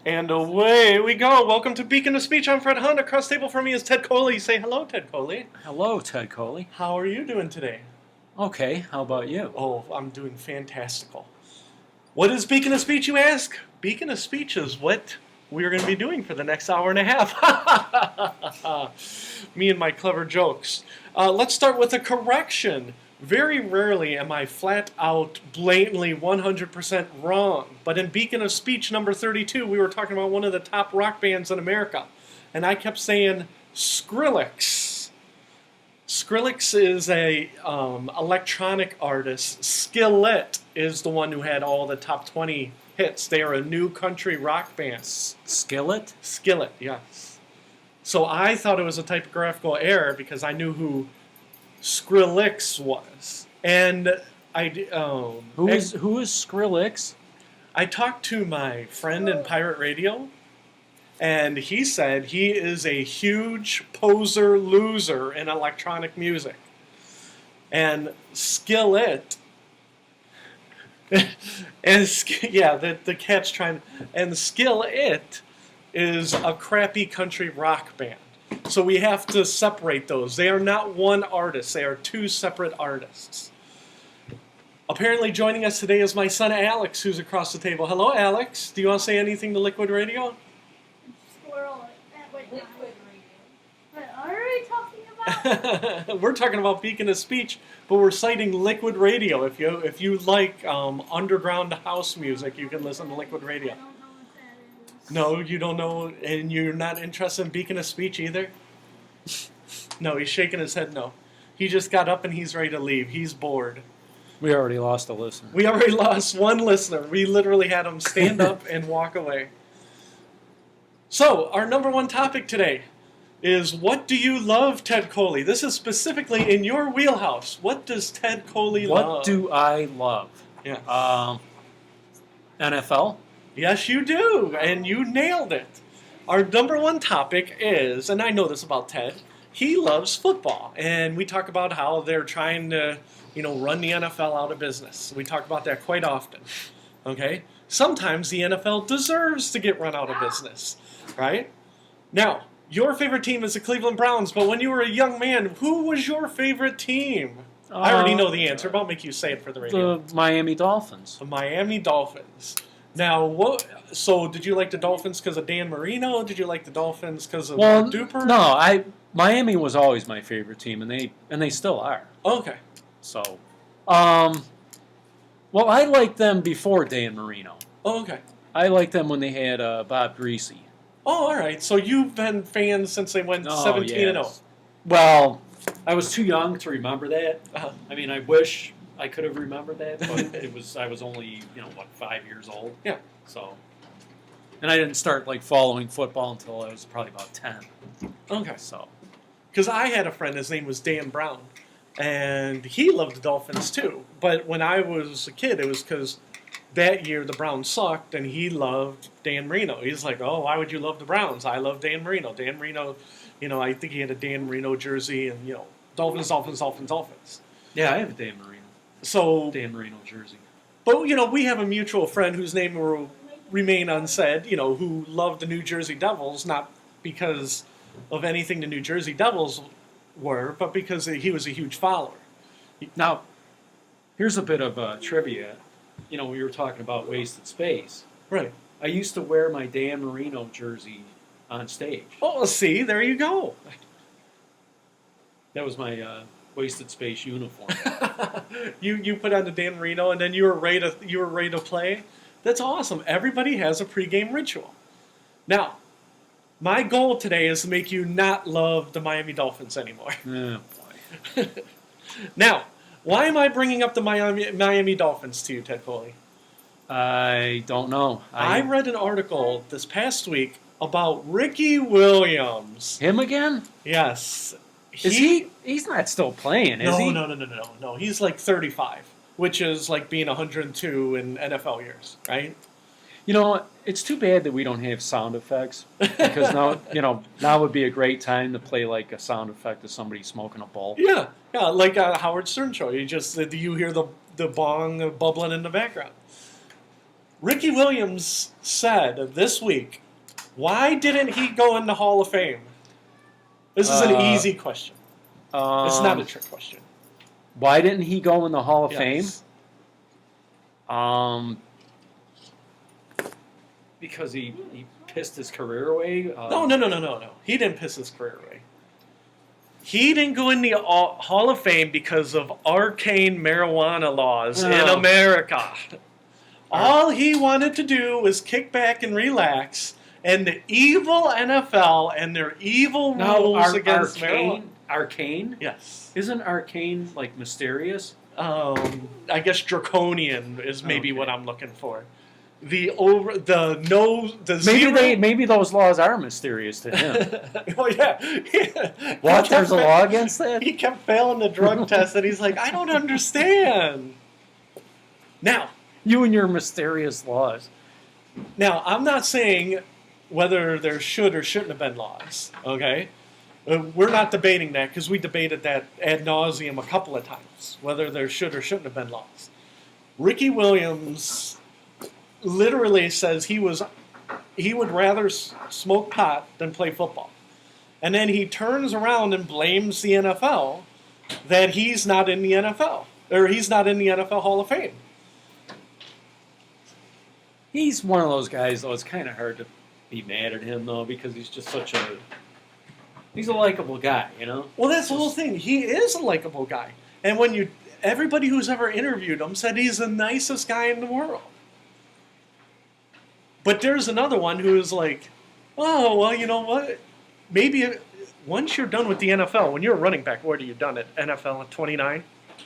And away we go. Welcome to Beacon of Speech. I'm Fred Hunt. Across the table from me is Ted Coley. Say hello, Ted Coley. Hello, Ted Coley. How are you doing today? Okay, how about you? Oh, I'm doing fantastical. What is Beacon of Speech, you ask? Beacon of Speech is what we're going to be doing for the next hour and a half. Me and my clever jokes. Let's start with a correction. Very rarely am I flat out, blatantly 100% wrong. But in Beacon of Speech number 32, we were talking about one of the top rock bands in America. And I kept saying Skrillex. Skrillex is a electronic artist. Skillet is the one who had all the top 20 hits. They are a new country rock band. Skillet? Skillet, yes. So I thought it was a typographical error because I knew who Skrillex was. And Who is Skrillex? I talked to my friend in pirate radio, and he said he is a huge poser loser in electronic music. And Skillet, the cat's trying, and Skillet is a crappy country rock band. So we have to separate those. They are not one artist. They are two separate artists. Apparently joining us today is my son Alex, who's across the table. Hello, Alex. Do you want to say anything to Liquid Radio? Squirrel. Wait, Liquid Radio. What are we talking about? We're talking about Beacon of Speech, but we're citing Liquid Radio. If you like underground house music, you can listen to Liquid Radio. I don't know what that is. No, you don't know, and you're not interested in Beacon of Speech either? No, he's shaking his head no. He just got up and he's ready to leave. He's bored. We already lost a listener. We already lost one listener. We literally had him stand up and walk away. So, our number one topic today is what do you love, Ted Coley? This is specifically in your wheelhouse. What does Ted Coley love? What do I love? Yeah. NFL? Yes, you do, and you nailed it. Our number one topic is, and I know this about Ted, he loves football, and we talk about how they're trying to, run the NFL out of business. We talk about that quite often, okay? Sometimes the NFL deserves to get run out of business, right? Now, your favorite team is the Cleveland Browns, but when you were a young man, who was your favorite team? I already know the answer, but I'll make you say it for the radio. The Miami Dolphins. The Miami Dolphins. Now, so did you like the Dolphins because of Dan Marino? Did you like the Dolphins because of Mark Duper? No, Miami was always my favorite team, and they still are. Okay. So, I liked them before Dan Marino. Oh, okay. I liked them when they had Bob Greasy. Oh, all right. So you've been fans since they went 17-0. Well, I was too young to remember that. Uh-huh. I mean, I wish I could have remembered that, but I was only 5 years old. Yeah. So, and I didn't start following football until I was probably about 10. Okay. So, because I had a friend, his name was Dan Brown, and he loved the Dolphins too. But when I was a kid, it was because that year the Browns sucked, and he loved Dan Marino. He's like, oh, why would you love the Browns? I love Dan Marino. Dan Marino, I think he had a Dan Marino jersey, and Dolphins, Dolphins, Dolphins, Dolphins. yeah, I have a Dan Marino. So, Dan Marino jersey. but we have a mutual friend whose name will remain unsaid, who loved the New Jersey Devils, not because of anything the New Jersey Devils were, but because he was a huge follower. Now, here's a bit of trivia. We were talking about wasted space. Right. I used to wear my Dan Marino jersey on stage. Oh, see, there you go. That was my wasted space uniform. You put on the Dan Marino, and then you were ready to play. That's awesome. Everybody has a pregame ritual. Now, my goal today is to make you not love the Miami Dolphins anymore. Oh, boy. Now, why am I bringing up the Miami Dolphins to you, Ted Coley? I don't know. I read an article this past week about Ricky Williams. Him again? Yes. He's not still playing, is he? No. He's like 35, which is like being 102 in NFL years, right? It's too bad that we don't have sound effects because now would be a great time to play like a sound effect of somebody smoking a bowl. Yeah, like a Howard Stern show. You hear the bong bubbling in the background. Ricky Williams said this week, why didn't he go in the Hall of Fame? This is an easy question. It's not a trick question. Why didn't he go in the Hall of Yes. Fame? Because he pissed his career away? No. He didn't piss his career away. He didn't go in the Hall of Fame because of arcane marijuana laws in No. America. All he wanted to do was kick back and relax, and the evil NFL and their evil rules against marijuana. Arcane? Yes. Isn't arcane like mysterious? I guess draconian is maybe Okay. what I'm looking for. Maybe Maybe those laws are mysterious to him. Well, yeah. What? There's a law against that? He kept failing the drug test, and he's like, I don't understand. Now, You and your mysterious laws. I'm not saying whether there should or shouldn't have been laws, okay? We're not debating that because we debated that ad nauseum a couple of times, whether there should or shouldn't have been laws. Ricky Williams literally says he would rather smoke pot than play football. And then he turns around and blames the NFL that he's not in the NFL, or he's not in the NFL Hall of Fame. He's one of those guys, though. It's kind of hard to be mad at him, though, because he's just he's a likable guy, you know? Well, that's the whole thing. He is a likable guy. And everybody who's ever interviewed him said he's the nicest guy in the world. But there's another one who's like, oh, well, you know what? Maybe once you're done with the NFL, when you're a running back, what are you done at NFL at 29,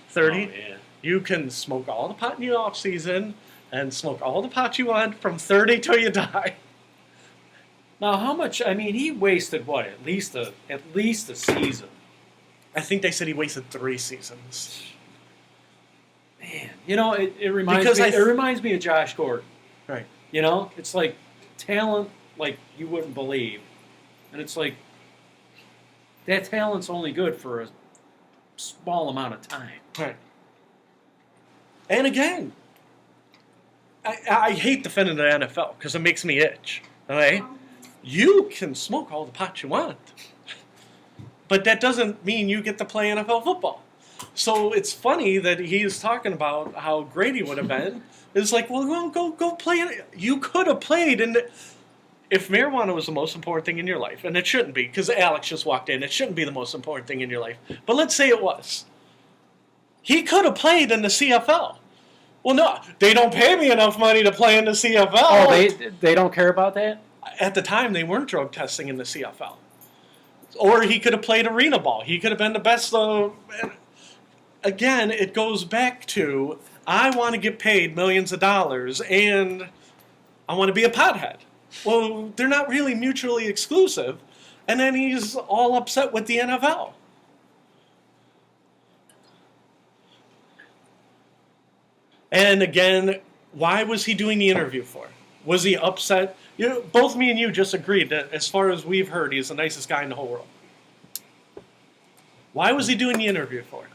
30? Oh, man. You can smoke all the pot in the off season and smoke all the pot you want from 30 till you die. Now, how much? I mean, he wasted what? At least a season. I think they said he wasted 3 seasons. Man, you know, it reminds Because me. It reminds me of Josh Gordon. Right. You know, it's like talent like you wouldn't believe, and it's like that talent's only good for a small amount of time. Right. And again, I hate defending the NFL because it makes me itch. Okay? You can smoke all the pot you want, but that doesn't mean you get to play NFL football. So it's funny that he's talking about how great he would have been. It's like, well, go play it. You could have played. And if marijuana was the most important thing in your life, and it shouldn't be, because Alex just walked in, it shouldn't be the most important thing in your life. But let's say it was. He could have played in the CFL. Well, no, they don't pay me enough money to play in the CFL. Oh, they don't care about that? At the time, they weren't drug testing in the CFL. Or he could have played arena ball. He could have been the best. Again, it goes back to, I want to get paid millions of dollars, and I want to be a pothead. Well, they're not really mutually exclusive. And then he's all upset with the NFL. And again, why was he doing the interview for? Was he upset? Both me and you just agreed that as far as we've heard, he's the nicest guy in the whole world. Why was he doing the interview for?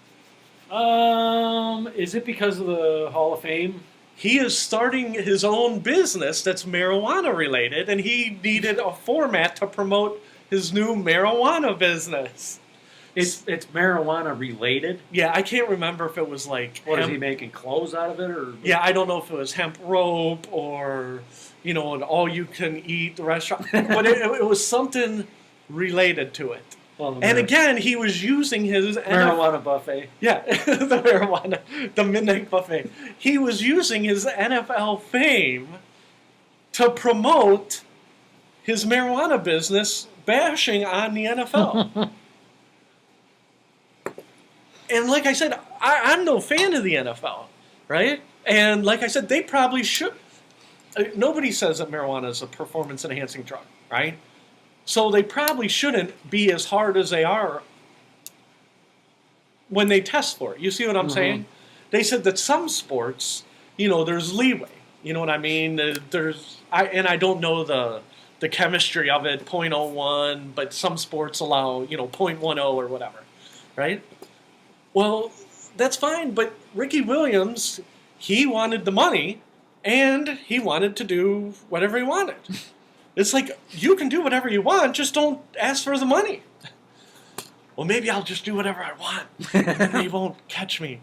Is it because of the Hall of Fame? He is starting his own business that's marijuana related, and he needed a format to promote his new marijuana business. It's marijuana related. Yeah, I can't remember if it was like What is hemp- he making clothes out of it, or Yeah, I don't know if it was hemp rope or an all-you-can-eat restaurant, but it was something related to it. Well, And again, he was using his marijuana buffet. Yeah, the marijuana, the midnight buffet. He was using his NFL fame to promote his marijuana business, bashing on the NFL. And like I said, I'm no fan of the NFL, right? And like I said, they probably should. Nobody says that marijuana is a performance-enhancing drug, right? So they probably shouldn't be as hard as they are when they test for it. You see what I'm saying? They said that some sports, there's leeway. You know what I mean? I don't know the chemistry of it, 0.01, but some sports allow, 0.10 or whatever, right? Well, that's fine, but Ricky Williams, he wanted the money, and he wanted to do whatever he wanted. It's like, you can do whatever you want, just don't ask for the money. Well, maybe I'll just do whatever I want, and they won't catch me.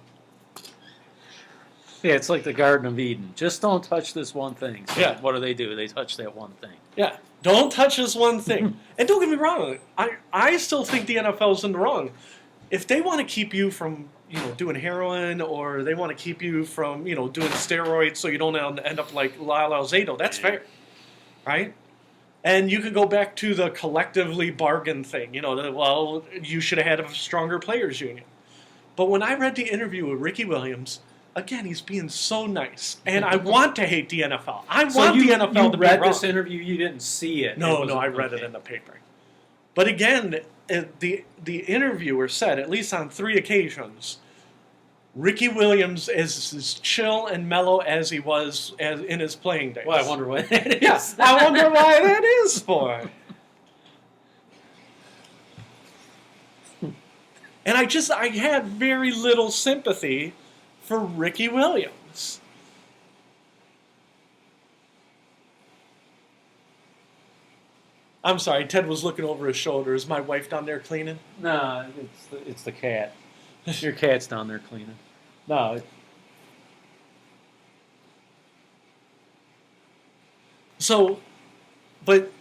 Yeah, it's like the Garden of Eden. Just don't touch this one thing. So Yeah. what do? They touch that one thing. Yeah, don't touch this one thing. And don't get me wrong, I still think the NFL's in the wrong. If they want to keep you from, doing heroin, or they want to keep you from, doing steroids so you don't end up like Lyle Alzado, that's fair, right? And you could go back to the collectively bargain thing, well, you should have had a stronger players union. But when I read the interview with Ricky Williams, again, he's being so nice, and I want to hate the NFL. I want the NFL to be read wrong. this interview, you didn't see it. No, I read it in the paper. But again, the interviewer said, at least on 3 occasions, Ricky Williams is as chill and mellow as he was in his playing days. Well, I wonder why that is. Yes, I wonder why that is for. And I had very little sympathy for Ricky Williams. I'm sorry, Ted was looking over his shoulder. Is my wife down there cleaning? No, it's the cat. Your cat's down there cleaning. No. So, but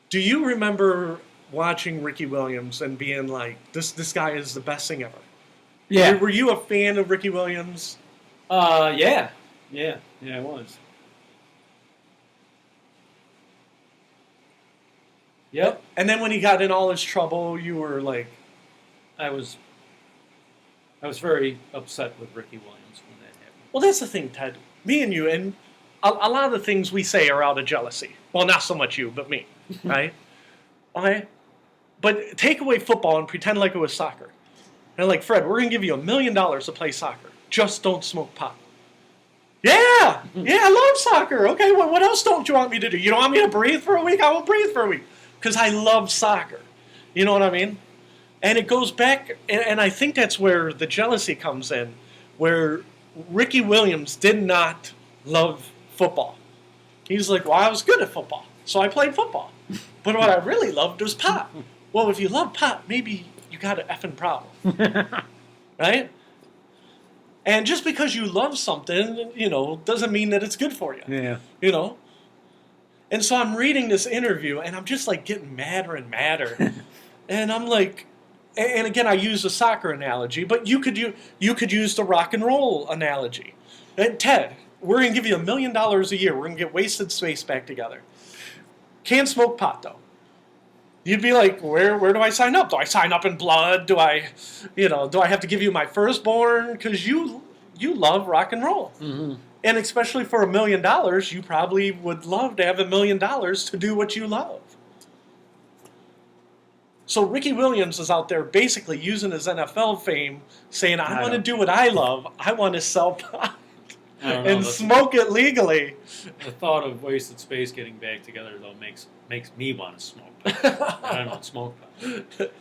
do you remember watching Ricky Williams and being like, this guy is the best thing ever? Yeah. Were you a fan of Ricky Williams? Yeah, I was. Yep. And then when he got in all his trouble, you were like... I was very upset with Ricky Williams when that happened. Well, that's the thing, Ted. Me and you, and a lot of the things we say are out of jealousy. Well, not so much you, but me, right? Okay? But take away football and pretend like it was soccer. And like, Fred, we're going to give you $1 million to play soccer. Just don't smoke pot. Yeah, I love soccer. Okay, what else don't you want me to do? You don't want me to breathe for a week? I will breathe for a week. Because I love soccer. You know what I mean? And it goes back, and I think that's where the jealousy comes in, where Ricky Williams did not love football. He's like, well, I was good at football, so I played football. But what I really loved was pot. Well, if you love pot, maybe you got an effing problem. Right? And just because you love something, doesn't mean that it's good for you. Yeah. And so I'm reading this interview, and I'm just like getting madder and madder. And I'm like, and again, I use the soccer analogy, but you could use the rock and roll analogy. And Ted, we're going to give you $1 million a year. We're going to get Wasted Space back together. Can't smoke pot, though. You'd be like, where do I sign up? Do I sign up in blood? Do I have to give you my firstborn? Because you love rock and roll. Mm-hmm. And especially for $1 million, you probably would love to have $1 million to do what you love. So Ricky Williams is out there basically using his NFL fame, saying, I want to do what I love. I want to sell pot and smoke it legally. The thought of Wasted Space getting back together, though, makes me want to smoke pot. I don't smoke pot.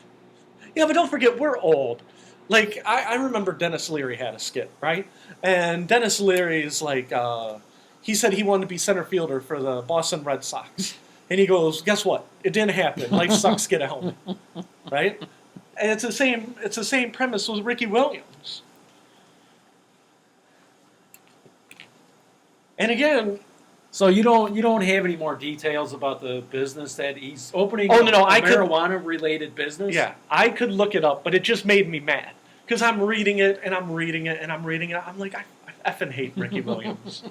Yeah, but don't forget, we're old. Like, I remember Dennis Leary had a skit, right? And Dennis Leary's like, he said he wanted to be center fielder for the Boston Red Sox. And he goes, guess what? It didn't happen. Life sucks, get a helmet. Right? And it's the same premise with Ricky Williams. And again... So you don't have any more details about the business that he's opening? Oh, no, a marijuana-related business? Yeah, I could look it up, but it just made me mad. Because I'm reading it, and I'm reading it, and I'm reading it. I'm like, I effing hate Ricky Williams.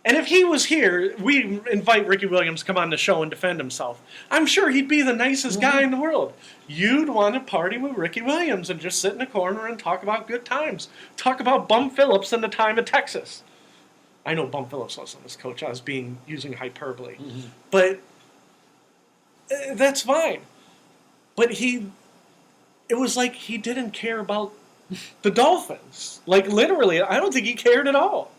And if he was here, we invite Ricky Williams to come on the show and defend himself. I'm sure he'd be the nicest guy in the world. You'd want to party with Ricky Williams and just sit in a corner and talk about good times. Talk about Bum Phillips and the time in Texas. I know Bum Phillips wasn't his coach. I was using hyperbole. Mm-hmm. But that's fine. But it was like he didn't care about the Dolphins. Like, literally, I don't think he cared at all.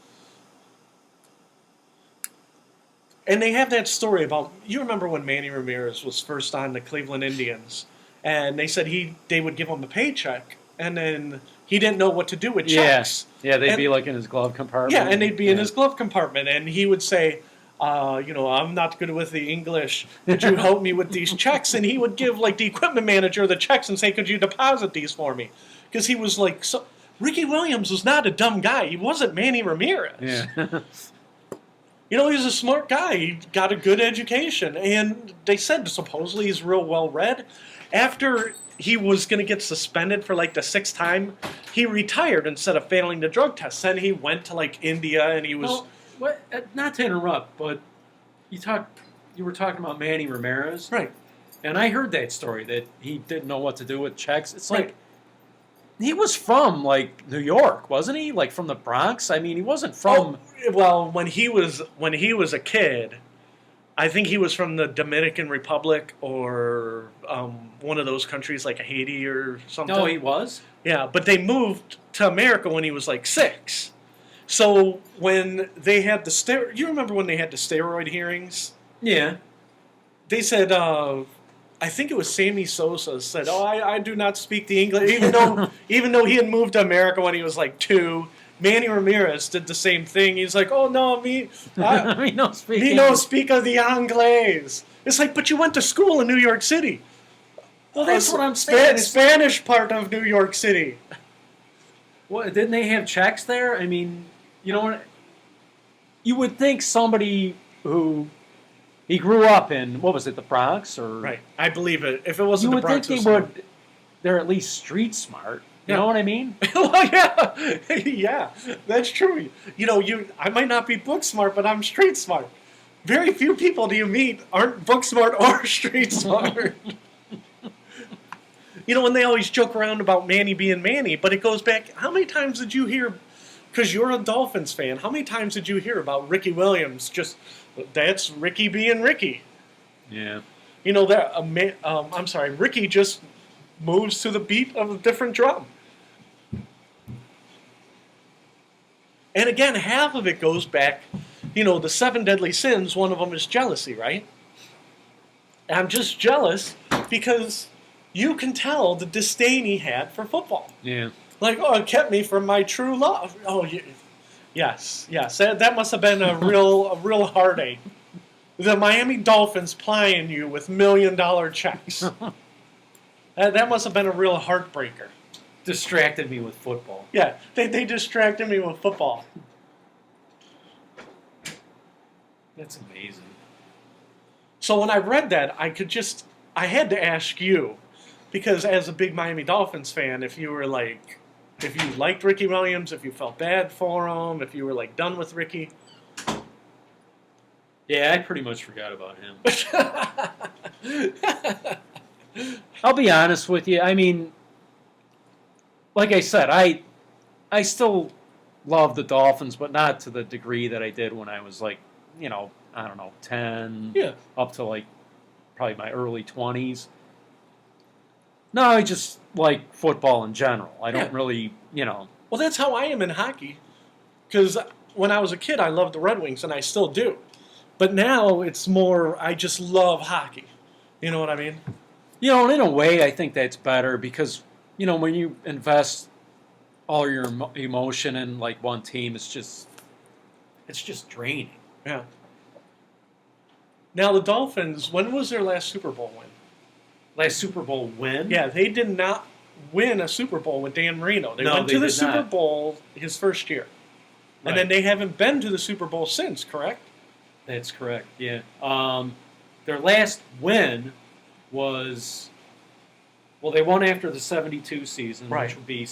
And they have that story about, you remember when Manny Ramirez was first on the Cleveland Indians, and they said they would give him a paycheck and then he didn't know what to do with Yeah. checks. Yeah, they'd And- be like in his glove compartment. Yeah, and they'd be in his glove compartment, and he would say, I'm not good with the English. Could you help me with these checks? And he would give like the equipment manager the checks and say, could you deposit these for me? Because he was like, Ricky Williams was not a dumb guy. He wasn't Manny Ramirez. Yeah. He was a smart guy. He got a good education. And they said supposedly he's real well read. After he was going to get suspended for like the 6th time, he retired instead of failing the drug test. Then he went to like India and he was... Well, not to interrupt, but you were talking about Manny Ramirez. Right. And I heard that story that he didn't know what to do with checks. It's Right. like he was from like New York, wasn't he? Like from the Bronx. I mean, he wasn't from. Well, when he was a kid, I think he was from the Dominican Republic or one of those countries like Haiti or something. No, he was. Yeah, but they moved to America when he was like 6. So when they had you remember when they had the steroid hearings? Yeah. They said, I think it was Sammy Sosa said, I do not speak the English, even though he had moved to America when he was like 2. Manny Ramirez did the same thing. He's like, oh no, me no speak. me no speak of the Anglais. It's like, but you went to school in New York City. Well, that's what I'm saying. Spanish part of New York City. What, didn't they have checks there? I mean, you know what? You would think somebody who he grew up in, what was it, the Bronx or Right, I believe it. If it wasn't you the would Bronx, think it they was would. They're at least street smart. You Yeah. know what I mean? Well, yeah, yeah, that's true. I might not be book smart, but I'm street smart. Very few people do you meet aren't book smart or street smart. And they always joke around about Manny being Manny, but it goes back. How many times did you hear? Because you're a Dolphins fan. How many times did you hear about Ricky Williams? That's Ricky being Ricky. Yeah. I'm sorry. Ricky just moves to the beat of a different drum. And again, half of it goes back, the 7 deadly sins, one of them is jealousy, right? And I'm just jealous because you can tell the disdain he had for football. Yeah. Like, it kept me from my true love. Yes. That must have been a real heartache. The Miami Dolphins plying you with $1 million checks. That must have been a real heartbreaker. Distracted me with football. Yeah, they distracted me with football. That's amazing. So when I read that, I had to ask you, because as a big Miami Dolphins fan, if you liked Ricky Williams, if you felt bad for him, if you were done with Ricky. Yeah, I pretty much forgot about him. I'll be honest with you. I mean, like I said, I still love the Dolphins, but not to the degree that I did when I was 10, up to probably my early 20s. No, I just like football in general. I don't really, Well, that's how I am in hockey. Because when I was a kid, I loved the Red Wings, and I still do. But now it's more, I just love hockey. You know what I mean? And in a way, I think that's better because, when you invest all your emotion in one team, it's just draining. Yeah. Now the Dolphins, when was their last Super Bowl win? Last Super Bowl win? Yeah, they did not win a Super Bowl with Dan Marino. They went to the Super Bowl his first year. And then they haven't been to the Super Bowl since, correct? That's correct, yeah. Their last win was, they won after the 72 season, which would be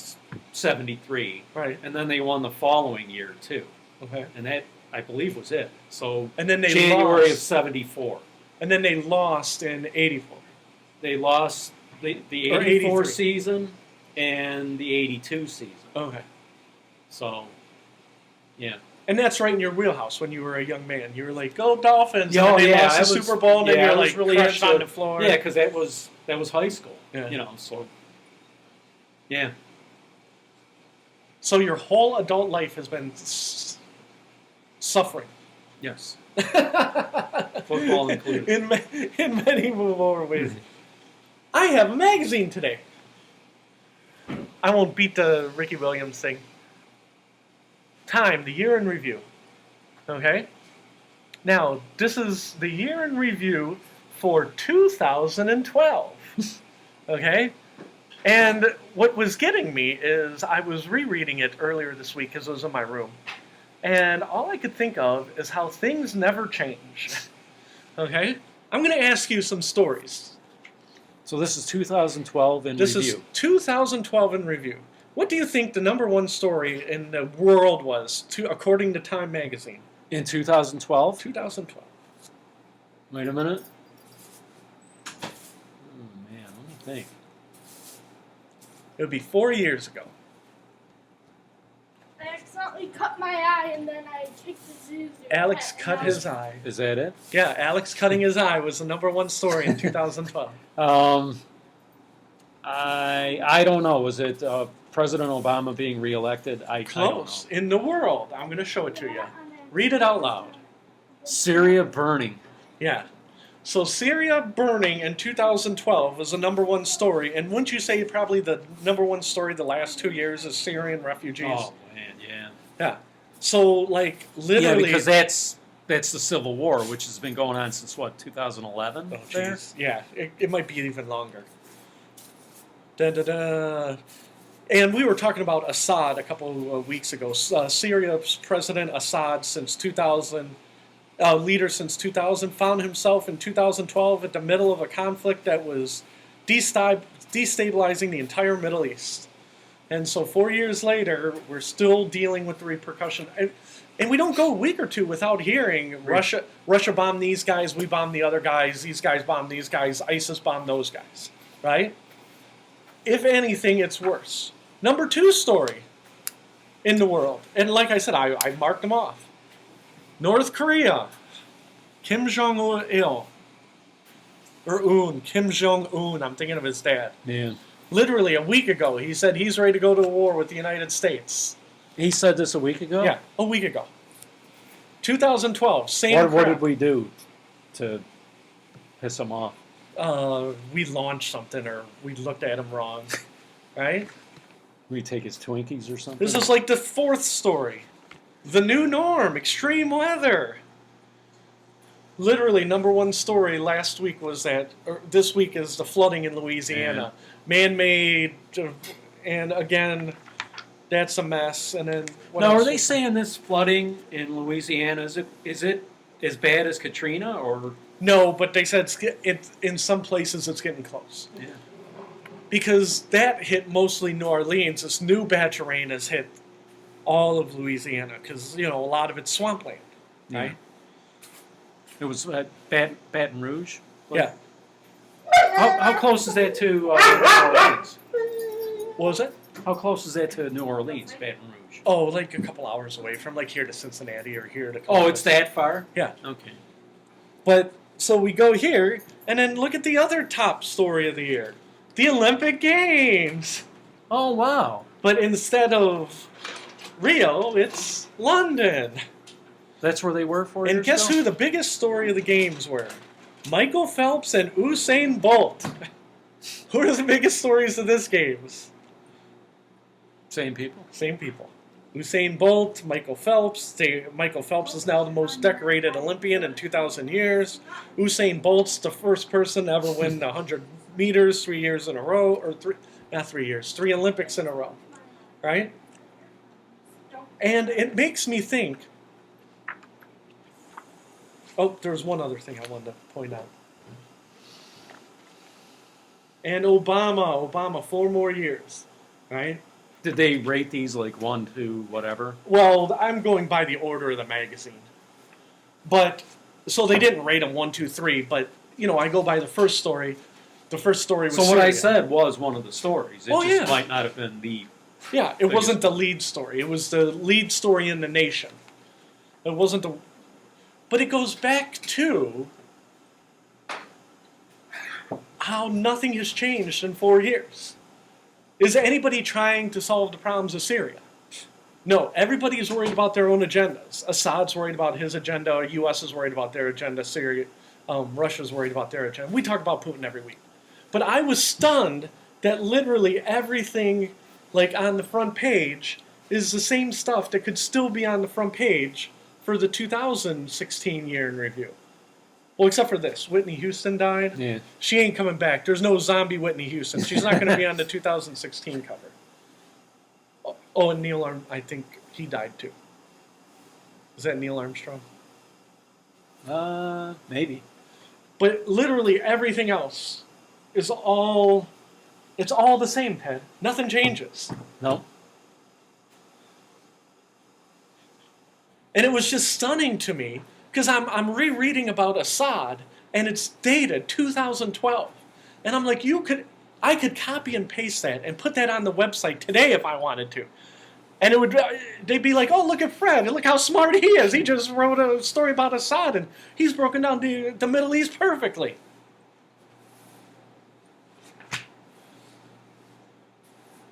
73. Right. And then they won the following year, too. Okay. And that, I believe, was it. So, and then January of 74. And then they lost in 84. They lost the 84 season and the 82 season. Okay. So, yeah. And that's right in your wheelhouse when you were a young man. You were like, go Dolphins. Yeah, and they lost the Super Bowl, and then you're really crushed on the floor. Yeah, because that was high school. Yeah. So, yeah. So your whole adult life has been suffering. Yes. Football included. In many more ways. I have a magazine today. I won't beat the Ricky Williams thing. Time, the year in review. Okay? Now, this is the year in review for 2012. Okay? And what was getting me is I was rereading it earlier this week because it was in my room. And all I could think of is how things never change. Okay? I'm going to ask you some stories. So this is 2012 in This review. is 2012 in review. What do you think the number one story in the world was, according to Time magazine? In 2012? 2012. Wait a minute. Oh, man, let me think. It would be 4 years ago. I accidentally cut my eye and then I kicked the zoo. Alex cut his eye. Is that it? Yeah, Alex cutting his eye was the number one story in 2012. I don't know. Was it President Obama being reelected? I don't Close. know. In the world. I'm going to show it to you. Read it out loud. Syria burning. Yeah. So Syria burning in 2012 was the number one story. And wouldn't you say probably the number one story the last 2 years is Syrian refugees? Oh man, yeah. Yeah. So like literally. Yeah, because that's the Civil War, which has been going on since what, 2011? Oh jeez. Yeah. It might be even longer. Da da da. And we were talking about Assad a couple of weeks ago. Syria's President Assad since 2000. Leader since 2000, found himself in 2012 at the middle of a conflict that was destabilizing the entire Middle East. And so 4 years later, we're still dealing with the repercussion. And we don't go a week or two without hearing Russia bombed these guys, we bombed the other guys, these guys bombed these guys, ISIS bombed those guys, right? If anything, it's worse. Number two story in the world. And like I said, I marked them off. North Korea, Kim Jong-il, Kim Jong-un, I'm thinking of his dad. Yeah. Literally a week ago, he said he's ready to go to war with the United States. He said this a week ago? Yeah, a week ago. 2012, same What crap. did we do to piss him off? We launched something or we looked at him wrong, right? We take his Twinkies or something? This is like the fourth story. The new norm, extreme weather. Literally, number one story last week was that, or this week is the flooding in Louisiana. Man-made, and again, that's a mess. And then what Now, else? are they saying this flooding in Louisiana, is it as bad as Katrina, or? No, but they said in some places it's getting close. Yeah. Because that hit mostly New Orleans. This new batch of rain has hit all of Louisiana because, a lot of it's swampland, right? Yeah. It was Baton Rouge? Yeah. How close is that to New Orleans? What was it? How close is that to New Orleans, Baton Rouge? Oh, like a couple hours away from like here to Cincinnati or here to Oh, Columbus. it's that far? Yeah. Okay. But, so we go here, and then look at the other top story of the year. The Olympic Games. Oh, wow. But instead of Rio, it's London. That's where they were 4 And years guess ago? who the biggest story of the games were? Michael Phelps and Usain Bolt. Who are the biggest stories of this games? Same people. Same people. Usain Bolt, Michael Phelps. Michael Phelps is now the most decorated Olympian in 2,000 years. Usain Bolt's the first person to ever win 100 meters 3 years in a row, or not 3 years, 3 Olympics in a row, right? And it makes me think. Oh, there's one other thing I wanted to point out. And Obama, 4 more years, right? Did they rate these like 1, 2, whatever? Well, I'm going by the order of the magazine. But, so they didn't rate them 1, 2, 3, but, I go by the first story. The first story was So what I Syria. said was one of the stories. It just might not have been the... Yeah, it wasn't the lead story. It was the lead story in the nation. It wasn't the... But it goes back to how nothing has changed in 4 years. Is anybody trying to solve the problems of Syria? No, everybody is worried about their own agendas. Assad's worried about his agenda. U.S. is worried about their agenda. Russia's worried about their agenda. We talk about Putin every week. But I was stunned that literally everything, like on the front page is the same stuff that could still be on the front page for the 2016 year in review. Well, except for this. Whitney Houston died. Yeah. She ain't coming back. There's no zombie Whitney Houston. She's not going to be on the 2016 cover. Oh, and Neil Armstrong, I think he died too. Is that Neil Armstrong? Maybe. But literally everything else is all, it's all the same, Ted. Nothing changes. No. And it was just stunning to me because I'm rereading about Assad and it's dated 2012. And I'm like, I could copy and paste that and put that on the website today if I wanted to. And they'd be like, oh, look at Fred, and look how smart he is. He just wrote a story about Assad, and he's broken down the Middle East perfectly.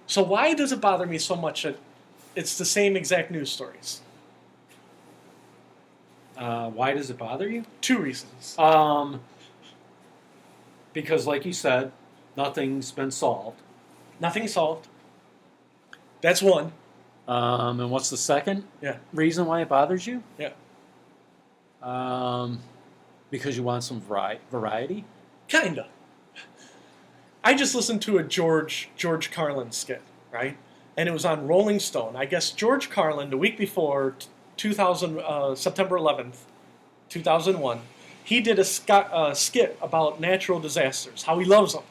So why does it bother me so much that it's the same exact news stories? Why does it bother you? 2 reasons. Because, like you said, nothing's been solved. Nothing solved. That's one. And what's the second reason why it bothers you? Yeah. Because you want some variety? Kinda. I just listened to a George Carlin skit, right? And it was on Rolling Stone. I guess George Carlin, the week before, September 11th, 2001, he did a skit about natural disasters, how he loves them.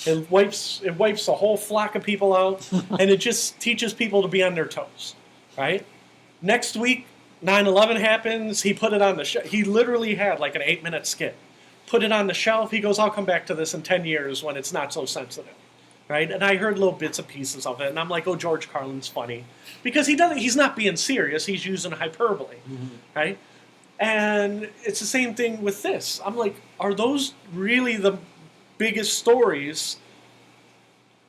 It wipes a whole flock of people out, and it just teaches people to be on their toes, right? Next week, 9/11 happens. He put it on the shelf. He literally had like an 8-minute skit. Put it on the shelf. He goes, I'll come back to this in 10 years when it's not so sensitive, right? And I heard little bits and pieces of it, and I'm like, oh, George Carlin's funny. Because he's not being serious. He's using hyperbole, right? And it's the same thing with this. I'm like, are those really the biggest stories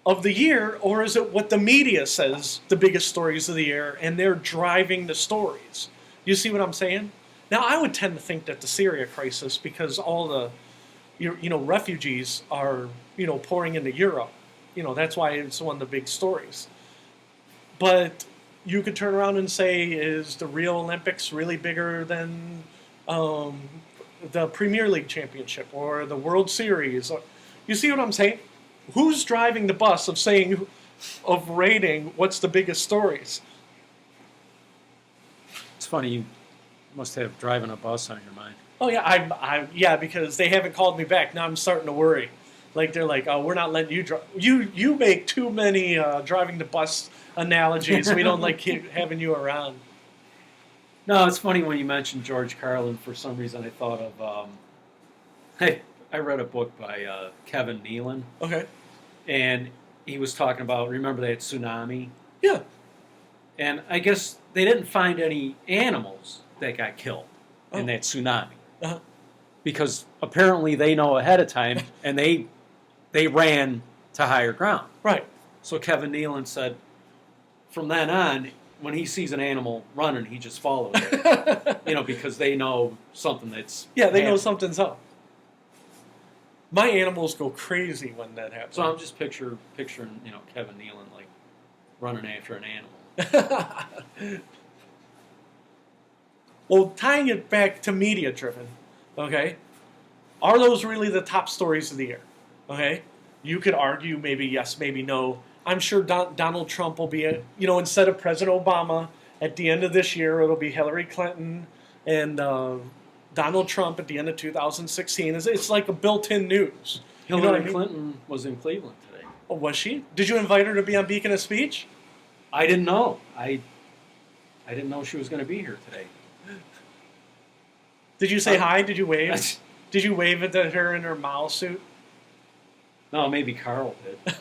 of the year, or is it what the media says the biggest stories of the year, and they're driving the stories? You see what I'm saying? Now, I would tend to think that the Syria crisis, because all the refugees are pouring into Europe, that's why it's one of the big stories. But you could turn around and say, is the Rio Olympics really bigger than the Premier League Championship or the World Series? You see what I'm saying? Who's driving the bus of rating what's the biggest stories? It's funny, you must have driving a bus on your mind. Oh yeah, yeah, because they haven't called me back. Now I'm starting to worry. Like they're like, oh, we're not letting you drive. You make too many driving the bus analogies. We don't like having you around. No, it's funny when you mentioned George Carlin. For some reason, I thought of. I read a book by Kevin Nealon. Okay. And he was talking about, remember that tsunami? Yeah. And I guess they didn't find any animals that got killed in that tsunami. Uh-huh. Because apparently they know ahead of time, and they ran to higher ground. Right. So Kevin Nealon said, from then on, when he sees an animal running, he just follows it. Because they know something that's they happening. know something's up. My animals go crazy when that happens. So I'm just picturing, Kevin Nealon like running after an animal. Well, tying it back to media-driven, okay? Are those really the top stories of the year? Okay? You could argue maybe yes, maybe no. I'm sure Donald Trump will be, instead of President Obama, at the end of this year, it'll be Hillary Clinton and Donald Trump at the end of 2016. It's like a built-in news. Hillary Clinton was in Cleveland today. Oh, was she? Did you invite her to be on Beacon of Speech? I didn't know. I didn't know she was going to be here today. Did you say hi? Did you wave? Did you wave at her in her Mao suit? No, maybe Carl did.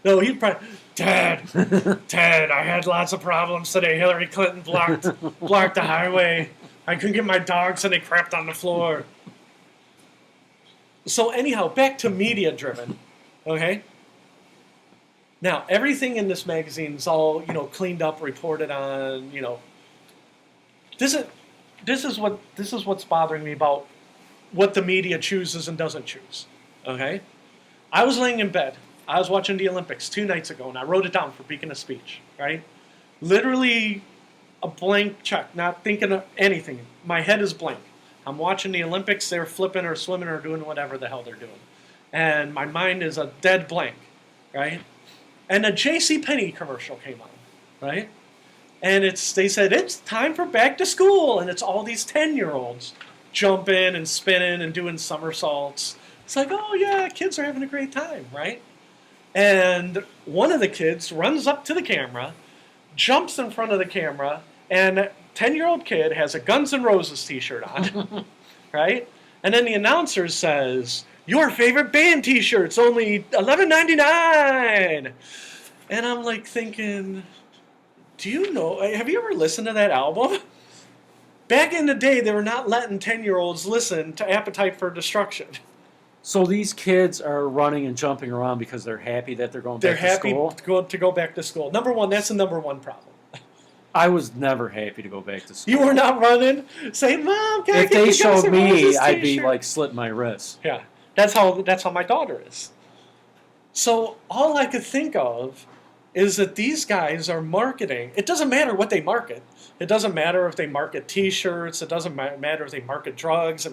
No, he'd probably... Ted, I had lots of problems today. Hillary Clinton blocked the highway. I couldn't get my dogs and they crapped on the floor. So anyhow, back to media-driven, okay? Now, everything in this magazine is all, cleaned up, reported on, This is what's bothering me about what the media chooses and doesn't choose, okay? I was laying in bed I was watching the Olympics 2 nights ago, and I wrote it down for Beacon of Speech, right? Literally a blank check, not thinking of anything. My head is blank. I'm watching the Olympics. They're flipping or swimming or doing whatever the hell they're doing. And my mind is a dead blank, right? And a JC Penney commercial came on, right? And they said, it's time for back to school. And it's all these 10-year-olds jumping and spinning and doing somersaults. It's like, oh, yeah, kids are having a great time, right? And one of the kids runs up to the camera, jumps in front of the camera, and a 10-year-old kid has a Guns N' Roses t-shirt on, right? And then the announcer says, your favorite band t-shirt's only $11.99. And I'm like thinking, do you know, have you ever listened to that album? Back in the day, they were not letting 10-year-olds listen to Appetite for Destruction. So these kids are running and jumping around because they're happy that they're going back to school? They're happy to go back to school. Number one, that's the number one problem. I was never happy to go back to school. You were not running, saying, Mom, can I If get they the Guns showed N' me, Roses I'd be t-shirt? like slitting my wrists. Yeah, that's how my daughter is. So all I could think of is that these guys are marketing. It doesn't matter what they market. It doesn't matter if they market T-shirts. It doesn't matter if they market drugs.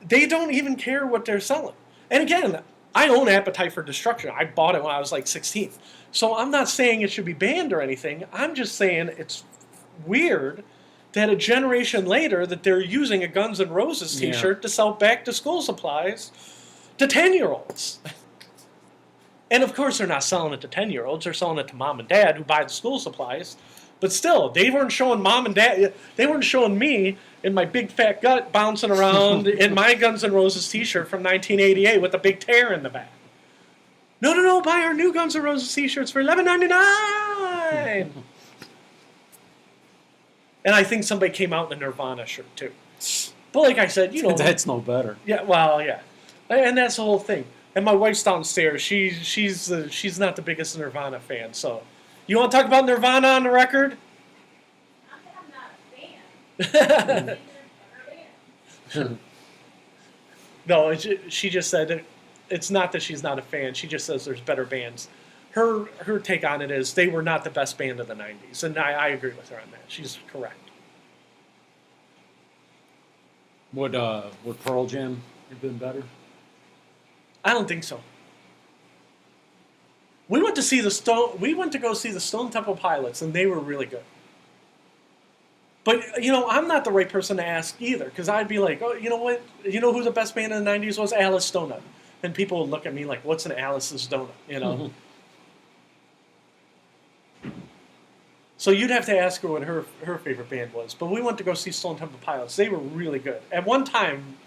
They don't even care what they're selling. And again, I own Appetite for Destruction. I bought it when I was like 16. So I'm not saying it should be banned or anything. I'm just saying it's weird that a generation later that they're using a Guns N' Roses T-shirt to sell back-to-school supplies to 10-year-olds. And of course they're not selling it to 10-year-olds. They're selling it to mom and dad who buy the school supplies. But still, they weren't showing mom and dad. They weren't showing me in my big fat gut bouncing around in my Guns N' Roses T-shirt from 1988 with a big tear in the back. No, buy our new Guns N' Roses T-shirts for $11.99. And I think somebody came out in a Nirvana shirt too. But like I said, That's no better. Yeah, well, yeah, and that's the whole thing. And my wife's downstairs. She's not the biggest Nirvana fan. So, you want to talk about Nirvana on the record? Not that I'm not a fan. No, she just said that it's not that she's not a fan. She just says there's better bands. Her take on it is they were not the best band of the 90s. And I agree with her on that. She's correct. Would Pearl Jam have been better? I don't think so. We went to go see the Stone Temple Pilots, and they were really good. But, I'm not the right person to ask either, because I'd be like, oh, you know what? You know who the best band in the 90s was? Alice Donut. And people would look at me like, what's an Alice's Donut, Mm-hmm. So you'd have to ask her what her favorite band was. But we went to go see Stone Temple Pilots. They were really good. At one time,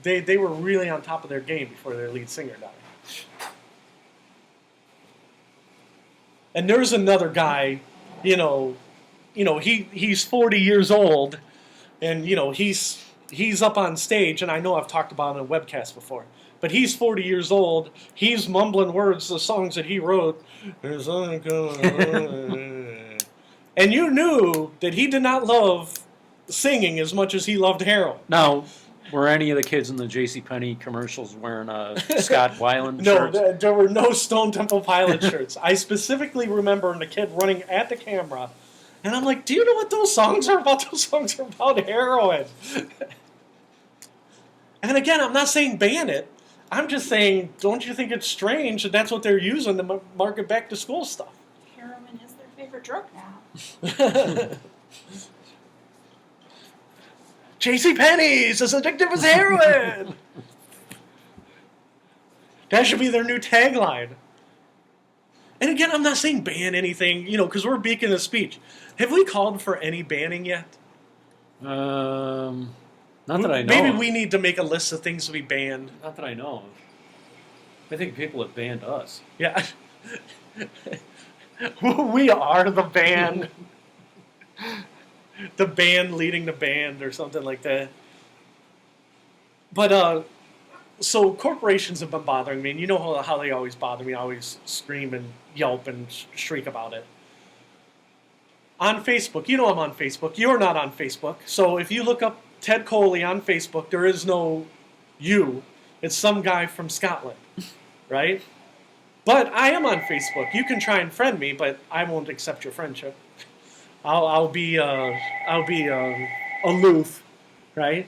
they were really on top of their game before their lead singer died. And there's another guy, he's 40 years old, and he's up on stage, and I know I've talked about it on a webcast before, but he's 40 years old. He's mumbling words, the songs that he wrote. And you knew that he did not love singing as much as he loved heroin. Now, were any of the kids in the JC Penney commercials wearing Scott Weiland No, shirts? there were no Stone Temple Pilot shirts. I specifically remember the kid running at the camera, and I'm like, do you know what those songs are about? Those songs are about heroin. And again, I'm not saying ban it. I'm just saying, don't you think it's strange that that's what they're using to market back to school stuff? Heroin is their favorite drug now. JC Penney's as addictive as heroin. That should be their new tagline. And again, I'm not saying ban anything, because we're Beacon of Speech. Have we called for any banning yet? Not that I know. Maybe of. we need to make a list of things to be banned. Not that I know of. I think people have banned us. Yeah. We are the band. The band leading the band or something like that. But, so corporations have been bothering me, and you know how they always bother me. I always scream and yelp and shriek about it. On Facebook, I'm on Facebook. You're not on Facebook. So if you look up Ted Coley on Facebook, there is no you. It's some guy from Scotland. right? But I am on Facebook. You can try and friend me, but I won't accept your friendship. I'll be aloof, right?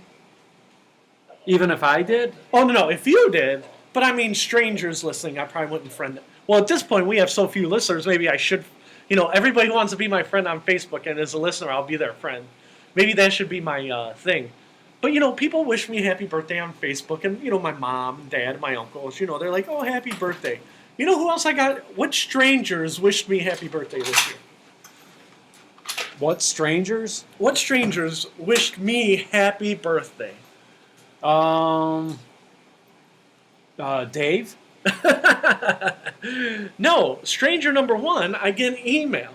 Even if I did? Oh no, if you did, but I mean strangers listening, I probably wouldn't friend them. Well, at this point, we have so few listeners. Maybe I should, everybody wants to be my friend on Facebook, and as a listener, I'll be their friend. Maybe that should be my thing. But people wish me happy birthday on Facebook, and my mom, dad, my uncles, they're like, "Oh, happy birthday." You know who else I got? What strangers wished me happy birthday this year? What strangers? What strangers wished me happy birthday? Dave? No, stranger number one, I get an email,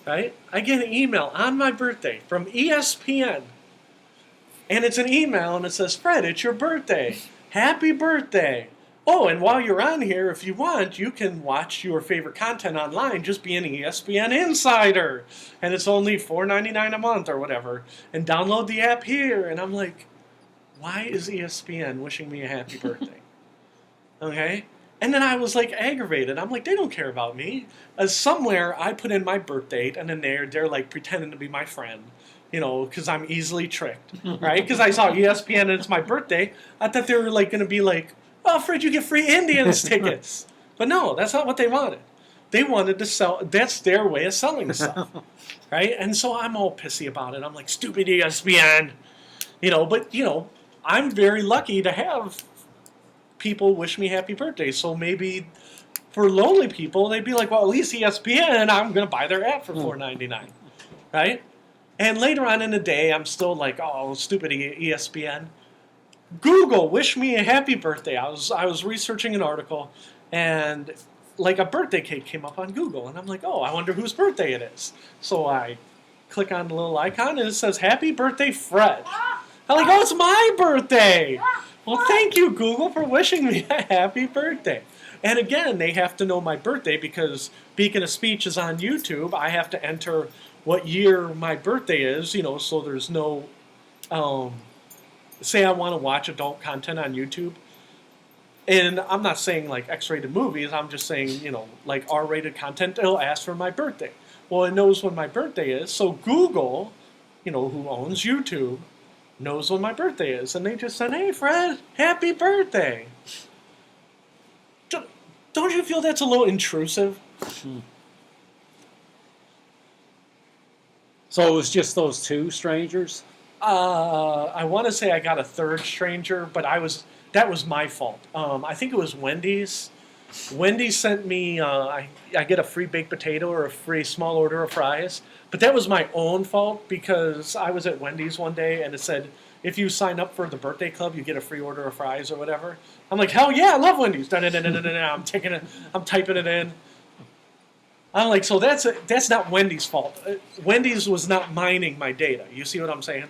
right? I get an email on my birthday from ESPN. And it's an email and it says, "Fred, it's your birthday. Happy birthday. Oh, and while you're on here, if you want, you can watch your favorite content online. Just be an ESPN insider. And it's only $4.99 a month or whatever. And download the app here." And I'm like, why is ESPN wishing me a happy birthday? Okay? And then I was like aggravated. I'm like, they don't care about me. Somewhere I put in my birth date, and then they're like pretending to be my friend, because I'm easily tricked, right? Because I saw ESPN and it's my birthday. I thought they were like going to be like, "Oh, Fred, you get free Indians tickets." But no, that's not what they wanted. They wanted to sell. That's their way of selling stuff, right? And so I'm all pissy about it. I'm like, "Stupid ESPN," But I'm very lucky to have people wish me happy birthday. So maybe for lonely people, they'd be like, "Well, at least ESPN, I'm going to buy their app for $4.99, right? And later on in the day, I'm still like, "Oh, stupid ESPN." Google wish me a happy birthday. I was researching an article, and like a birthday cake came up on Google, and I'm like, "Oh, I wonder whose birthday it is." So I click on the little icon, and it says, "Happy birthday, Fred." I'm like, "Oh, it's my birthday." Well, thank you, Google, for wishing me a happy birthday. And again, they have to know my birthday because Beacon of Speech is on YouTube. I have to enter what year my birthday is, so there's no, say I want to watch adult content on YouTube. And I'm not saying like X-rated movies, I'm just saying, like R-rated content, it'll ask for my birthday. Well, it knows when my birthday is, so Google, who owns YouTube, knows when my birthday is. And they just said, "Hey, Fred, happy birthday." Don't you feel that's a little intrusive? So it was just those two strangers? I want to say I got a third stranger, but that was my fault. I think it was Wendy's. Wendy's sent me, I get a free baked potato or a free small order of fries, but that was my own fault because I was at Wendy's one day and it said, "If you sign up for the birthday club, you get a free order of fries or whatever." I'm like, "Hell yeah, I love Wendy's." I'm taking it, I'm typing it in. I'm like, so that's not Wendy's fault. Wendy's was not mining my data. You see what I'm saying?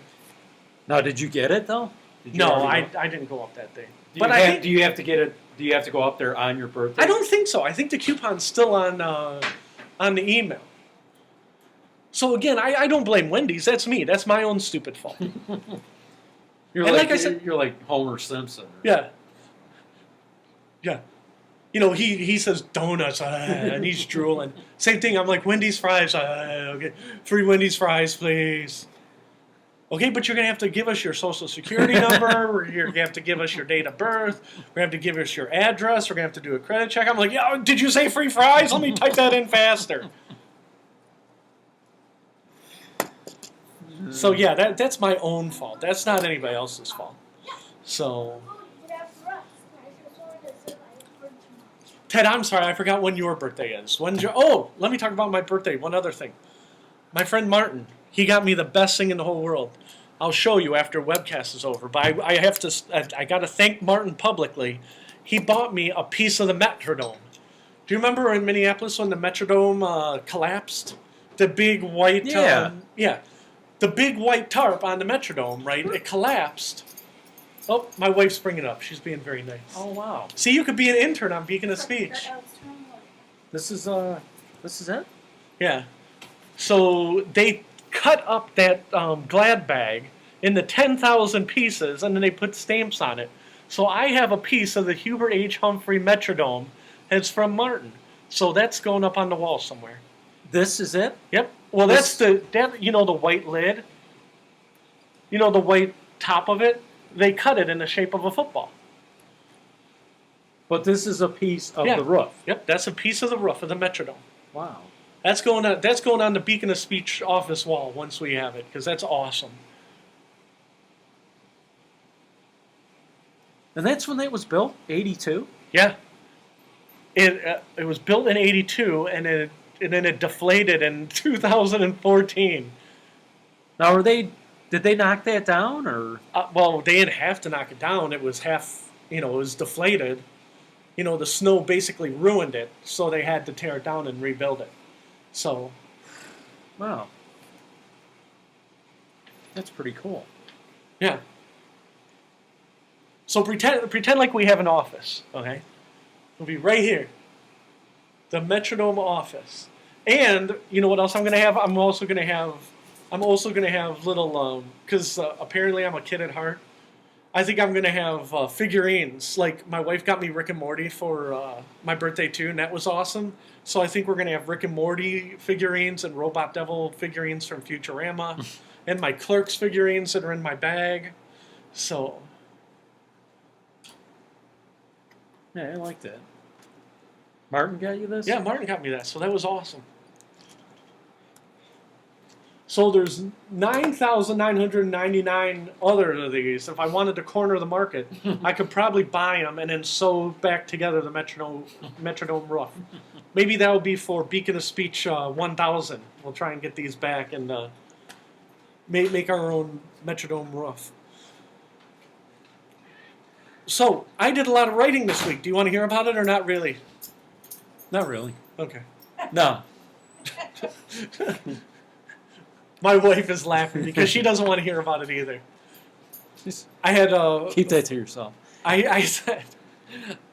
Now, did you get it though? No, I didn't go up that day. Do you have to get it? Do you have to go up there on your birthday? I don't think so. I think the coupon's still on the email. So again, I don't blame Wendy's. That's me. That's my own stupid fault. You're and like I said, you're like Homer Simpson. Yeah. Yeah. He says donuts, and he's drooling. Same thing. I'm like, "Wendy's fries, okay, free Wendy's fries, please." Okay, but you're gonna have to give us your social security number. You're gonna have to give us your date of birth. We're gonna have to give us your address. We're gonna have to do a credit check. I'm like, "Yeah, did you say free fries? Let me type that in faster." So yeah, that's my own fault. That's not anybody else's fault. So. Ted, I'm sorry, I forgot when your birthday is. Let me talk about my birthday. One other thing. My friend Martin, he got me the best thing in the whole world. I'll show you after webcast is over. But I got to thank Martin publicly. He bought me a piece of the Metrodome. Do you remember in Minneapolis when the Metrodome collapsed? The big white, the big white tarp on the Metrodome, right? It collapsed. Oh, my wife's bringing it up. She's being very nice. Oh wow! See, you could be an intern on Beacon of Speech. This is it. Yeah. So they cut up that Glad bag into 10,000 pieces, and then they put stamps on it. So I have a piece of the Hubert H. Humphrey Metrodome. It's from Martin. So that's going up on the wall somewhere. This is it? Yep. Well, This- the white lid? You know, the white top of it? They cut it in the shape of a football. But this is a piece of Yeah. the roof. Yep, that's a piece of the roof of the Metrodome. Wow. That's going on the Beacon of Speech office wall once we have it, because that's awesome. And that's when that was built? 82? Yeah. It was built in 82, and then it deflated in 2014. Now, did they knock that down, or? Well, they didn't have to knock it down. It was it was deflated. The snow basically ruined it, so they had to tear it down and rebuild it. So, Wow. That's pretty cool. yeah. So pretend like we have an office, okay? It'll be right here. The Metrodome office. And you know what else I'm going to have? I'm also going to have little cuz apparently I'm a kid at heart. I think I'm going to have figurines. Like my wife got me Rick and Morty for my birthday too, and that was awesome. So I think we're going to have Rick and Morty figurines and Robot Devil figurines from Futurama and my Clerks figurines that are in my bag. So Yeah, I like that. Martin got you this? yeah, Martin got me that, so that was awesome. So there's 9,999 other of these. If I wanted to corner the market, I could probably buy them and then sew back together the Metrodome roof. Maybe that would be for Beacon of Speech 1000. We'll try and get these back and make our own Metrodome roof. So, I did a lot of writing this week. Do you want to hear about it or not really? Not really. Okay. No. My wife is laughing because she doesn't want to hear about it either. Just I had keep that to yourself. I said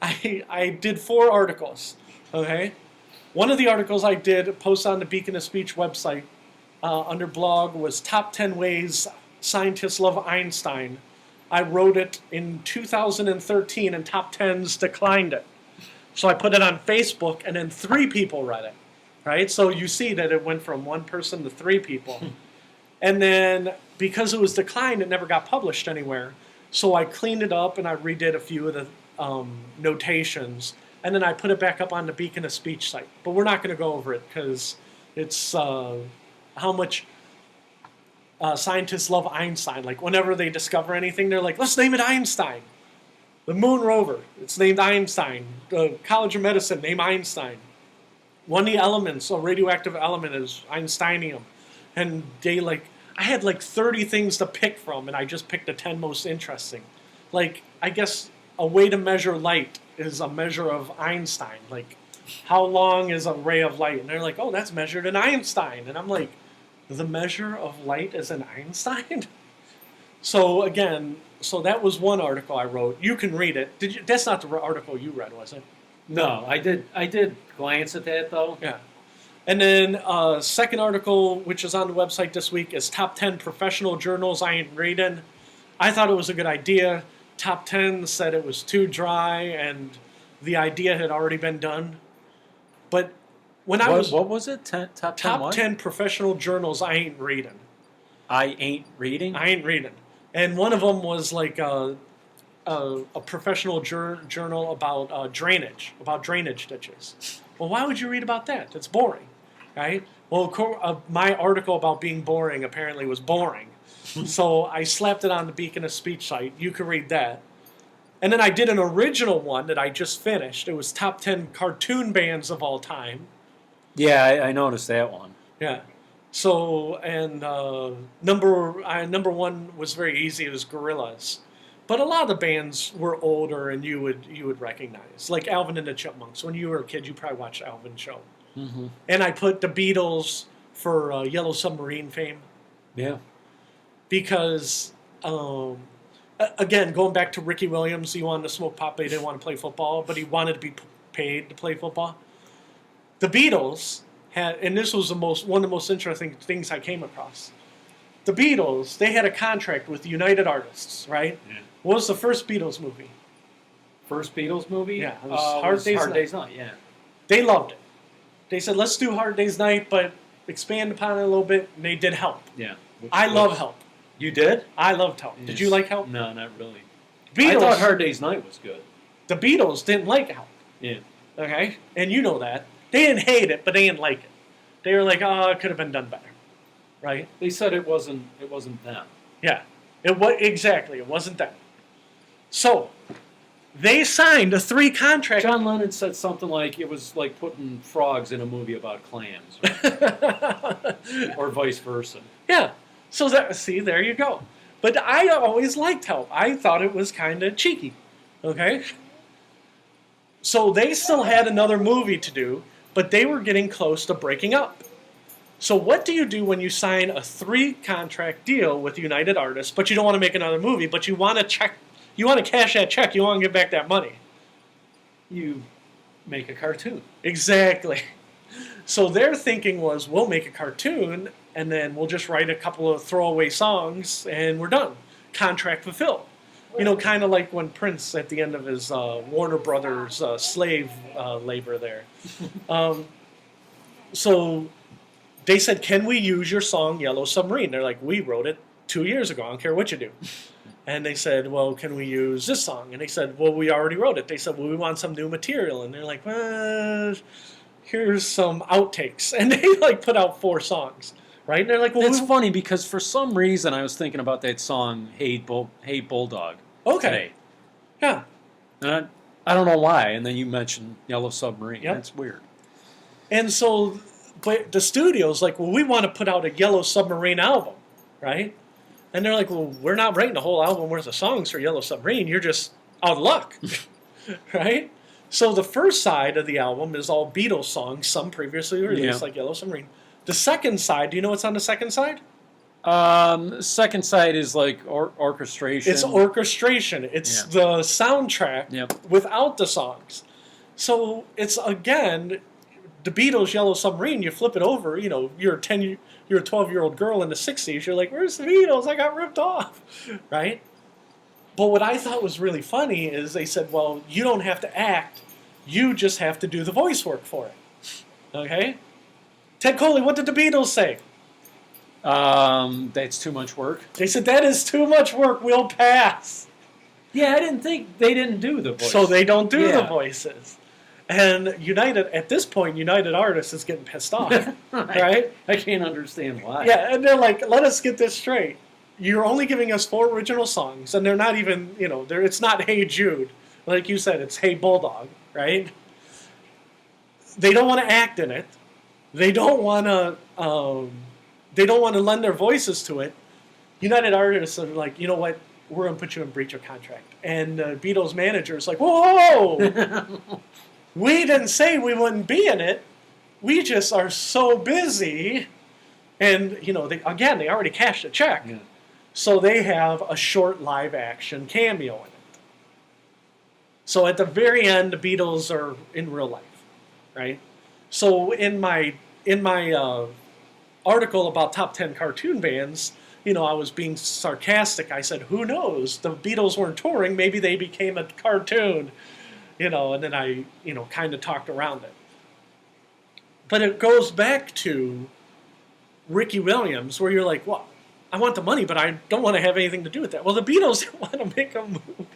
I did 4 articles. Okay, one of the articles I did post on the Beacon of Speech website under blog was top 10 ways scientists love Einstein. I wrote it in 2013, and top 10s declined it. So I put it on Facebook, and then 3 people read it. Right? So you see that it went from 1 person to 3 people. And then because it was declined, it never got published anywhere. So I cleaned it up and I redid a few of the notations. And then I put it back up on the Beacon of Speech site. But we're not going to go over it because it's how much scientists love Einstein. Like whenever they discover anything, they're like, let's name it Einstein. The moon rover, it's named Einstein. The College of Medicine, name Einstein. One of the elements, a radioactive element, is Einsteinium. And I had 30 things to pick from, and I just picked the 10 most interesting. Like, I guess a way to measure light is a measure of Einstein. Like, how long is a ray of light? And they're like, oh, that's measured in Einstein. And I'm like, the measure of light is in Einstein? So, again, that was one article I wrote. You can read it. That's not the article you read, was it? No, I did glance at that, though. Yeah. And then second article, which is on the website this week, is top 10 professional journals I ain't reading. I thought it was a good idea. Top 10 said it was too dry and the idea had already been done. But when What was it? Top 10 top what? 10 professional journals I ain't reading. I ain't reading? I ain't reading. And one of them was like a professional journal about drainage ditches. Well, why would you read about that? It's boring, right? Well, my article about being boring apparently was boring. So I slapped it on the Beacon of Speech site. You can read that. And then I did an original one that I just finished. It was top 10 cartoon bands of all time. Yeah, I noticed that one. Yeah. So, and number one was very easy. It was Gorillaz. But a lot of the bands were older and you would recognize. Like Alvin and the Chipmunks. When you were a kid, you probably watched Alvin show. Mm-hmm. And I put the Beatles for Yellow Submarine fame. Yeah. Because, again, going back to Ricky Williams, he wanted to smoke pot, but he didn't want to play football, but he wanted to be paid to play football. The Beatles had, and this was one of the most interesting things I came across. The Beatles, they had a contract with United Artists, right? Yeah. What was the first Beatles movie? first Beatles movie? Yeah, it was Hard Day's Night. Day's Night, yeah. They loved it. They said, let's do Hard Day's Night, but expand upon it a little bit, and they did Help. Yeah. I love Help. You did? I loved Help. Did you like Help? No, not really. Beatles, I thought Hard Day's Night was good. The Beatles didn't like Help. Yeah. Okay? And you know that. They didn't hate it, but they didn't like it. They were like, oh, it could have been done better. Right? They said it wasn't them. Yeah. Exactly. It wasn't them. So, they signed a 3 contract. John Lennon said something like it was like putting frogs in a movie about clams. Or vice versa. Yeah. So, there you go. But I always liked Help. I thought it was kind of cheeky. Okay? So, they still had another movie to do, but they were getting close to breaking up. So what do you do when you sign a 3 contract deal with United Artists, but you don't want to make another movie, but you want to cash that check, you want to get back that money? You make a cartoon. Exactly. So their thinking was, we'll make a cartoon, and then we'll just write a couple of throwaway songs, and we're done. Contract fulfilled. You know, kind of like when Prince, at the end of his Warner Brothers slave labor there. So they said, can we use your song Yellow Submarine? They're like, we wrote it 2 years ago. I don't care what you do. And they said, well, can we use this song? And they said, well, we already wrote it. They said, well, we want some new material. And they're like, well, here's some outtakes. And they like put out 4 songs. Right? And they're like, well, it's funny because for some reason I was thinking about that song, Hey Bulldog. Okay. Today. Yeah. And I don't know why. And then you mentioned Yellow Submarine. Yep. That's weird. And so but the studio's like, well, we want to put out a Yellow Submarine album, right? And they're like, well, we're not writing a whole album worth of songs for Yellow Submarine. You're just out of luck, right? So the first side of the album is all Beatles songs, some previously released, like Yellow Submarine. The second side, do you know what's on the second side? Second side is like orchestration. It's orchestration. It's the soundtrack without the songs. So it's, again, the Beatles' Yellow Submarine, you flip it over, you know, you're a 12-year-old girl in the 60s, you're like, where's the Beatles? I got ripped off, right? But what I thought was really funny is they said, well, you don't have to act, you just have to do the voice work for it, okay? Ted Coley, what did the Beatles say? That's too much work. They said, that is too much work, we'll pass. Yeah, I didn't think they didn't do the voice. So they don't do the voices. And at this point, United Artists is getting pissed off, right? I can't understand why. Yeah, and they're like, let us get this straight. You're only giving us 4 original songs, and they're not even, you know, it's not Hey Jude. Like you said, it's Hey Bulldog, right? They don't want to act in it. They don't want to lend their voices to it. United Artists are like, you know what? We're going to put you in breach of contract. And Beatles manager is like, whoa! We didn't say we wouldn't be in it. We just are so busy. And, you know, they already cashed a check. Yeah. So they have a short live-action cameo in it. So at the very end, the Beatles are in real life, right? So in my article about top 10 cartoon bands, you know, I was being sarcastic. I said, who knows? The Beatles weren't touring. Maybe they became a cartoon. You know, and then I, you know, kind of talked around it. But it goes back to Ricky Williams, where you're like, well, I want the money, but I don't want to have anything to do with that. Well, the Beatles want to make a movie.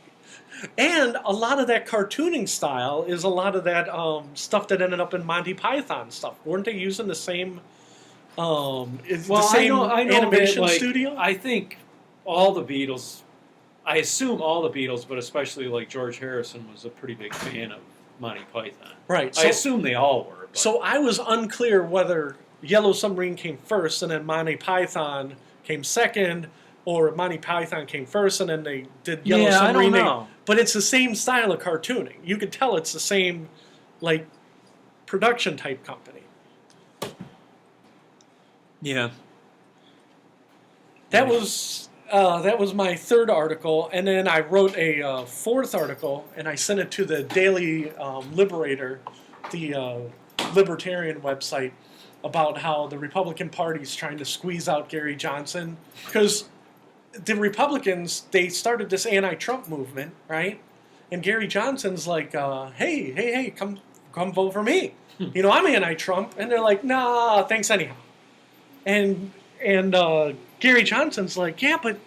And a lot of that cartooning style is a lot of that stuff that ended up in Monty Python stuff. Weren't they using the same, animation studio? I think all the Beatles... I assume all the Beatles, but especially like George Harrison was a pretty big fan of Monty Python. Right. I assume they all were. But. So I was unclear whether Yellow Submarine came first and then Monty Python came second, or Monty Python came first and then they did Yellow Submarine. I don't know. But it's the same style of cartooning. You could tell it's the same, like, production type company. Yeah. That was my third article, and then I wrote a fourth article, and I sent it to the Daily Liberator, the libertarian website, about how the Republican Party is trying to squeeze out Gary Johnson. Because the Republicans, they started this anti-Trump movement, right? And Gary Johnson's like, hey, come vote for me. I'm anti-Trump. And they're like, nah, thanks anyhow. And Gary Johnson's like, yeah, but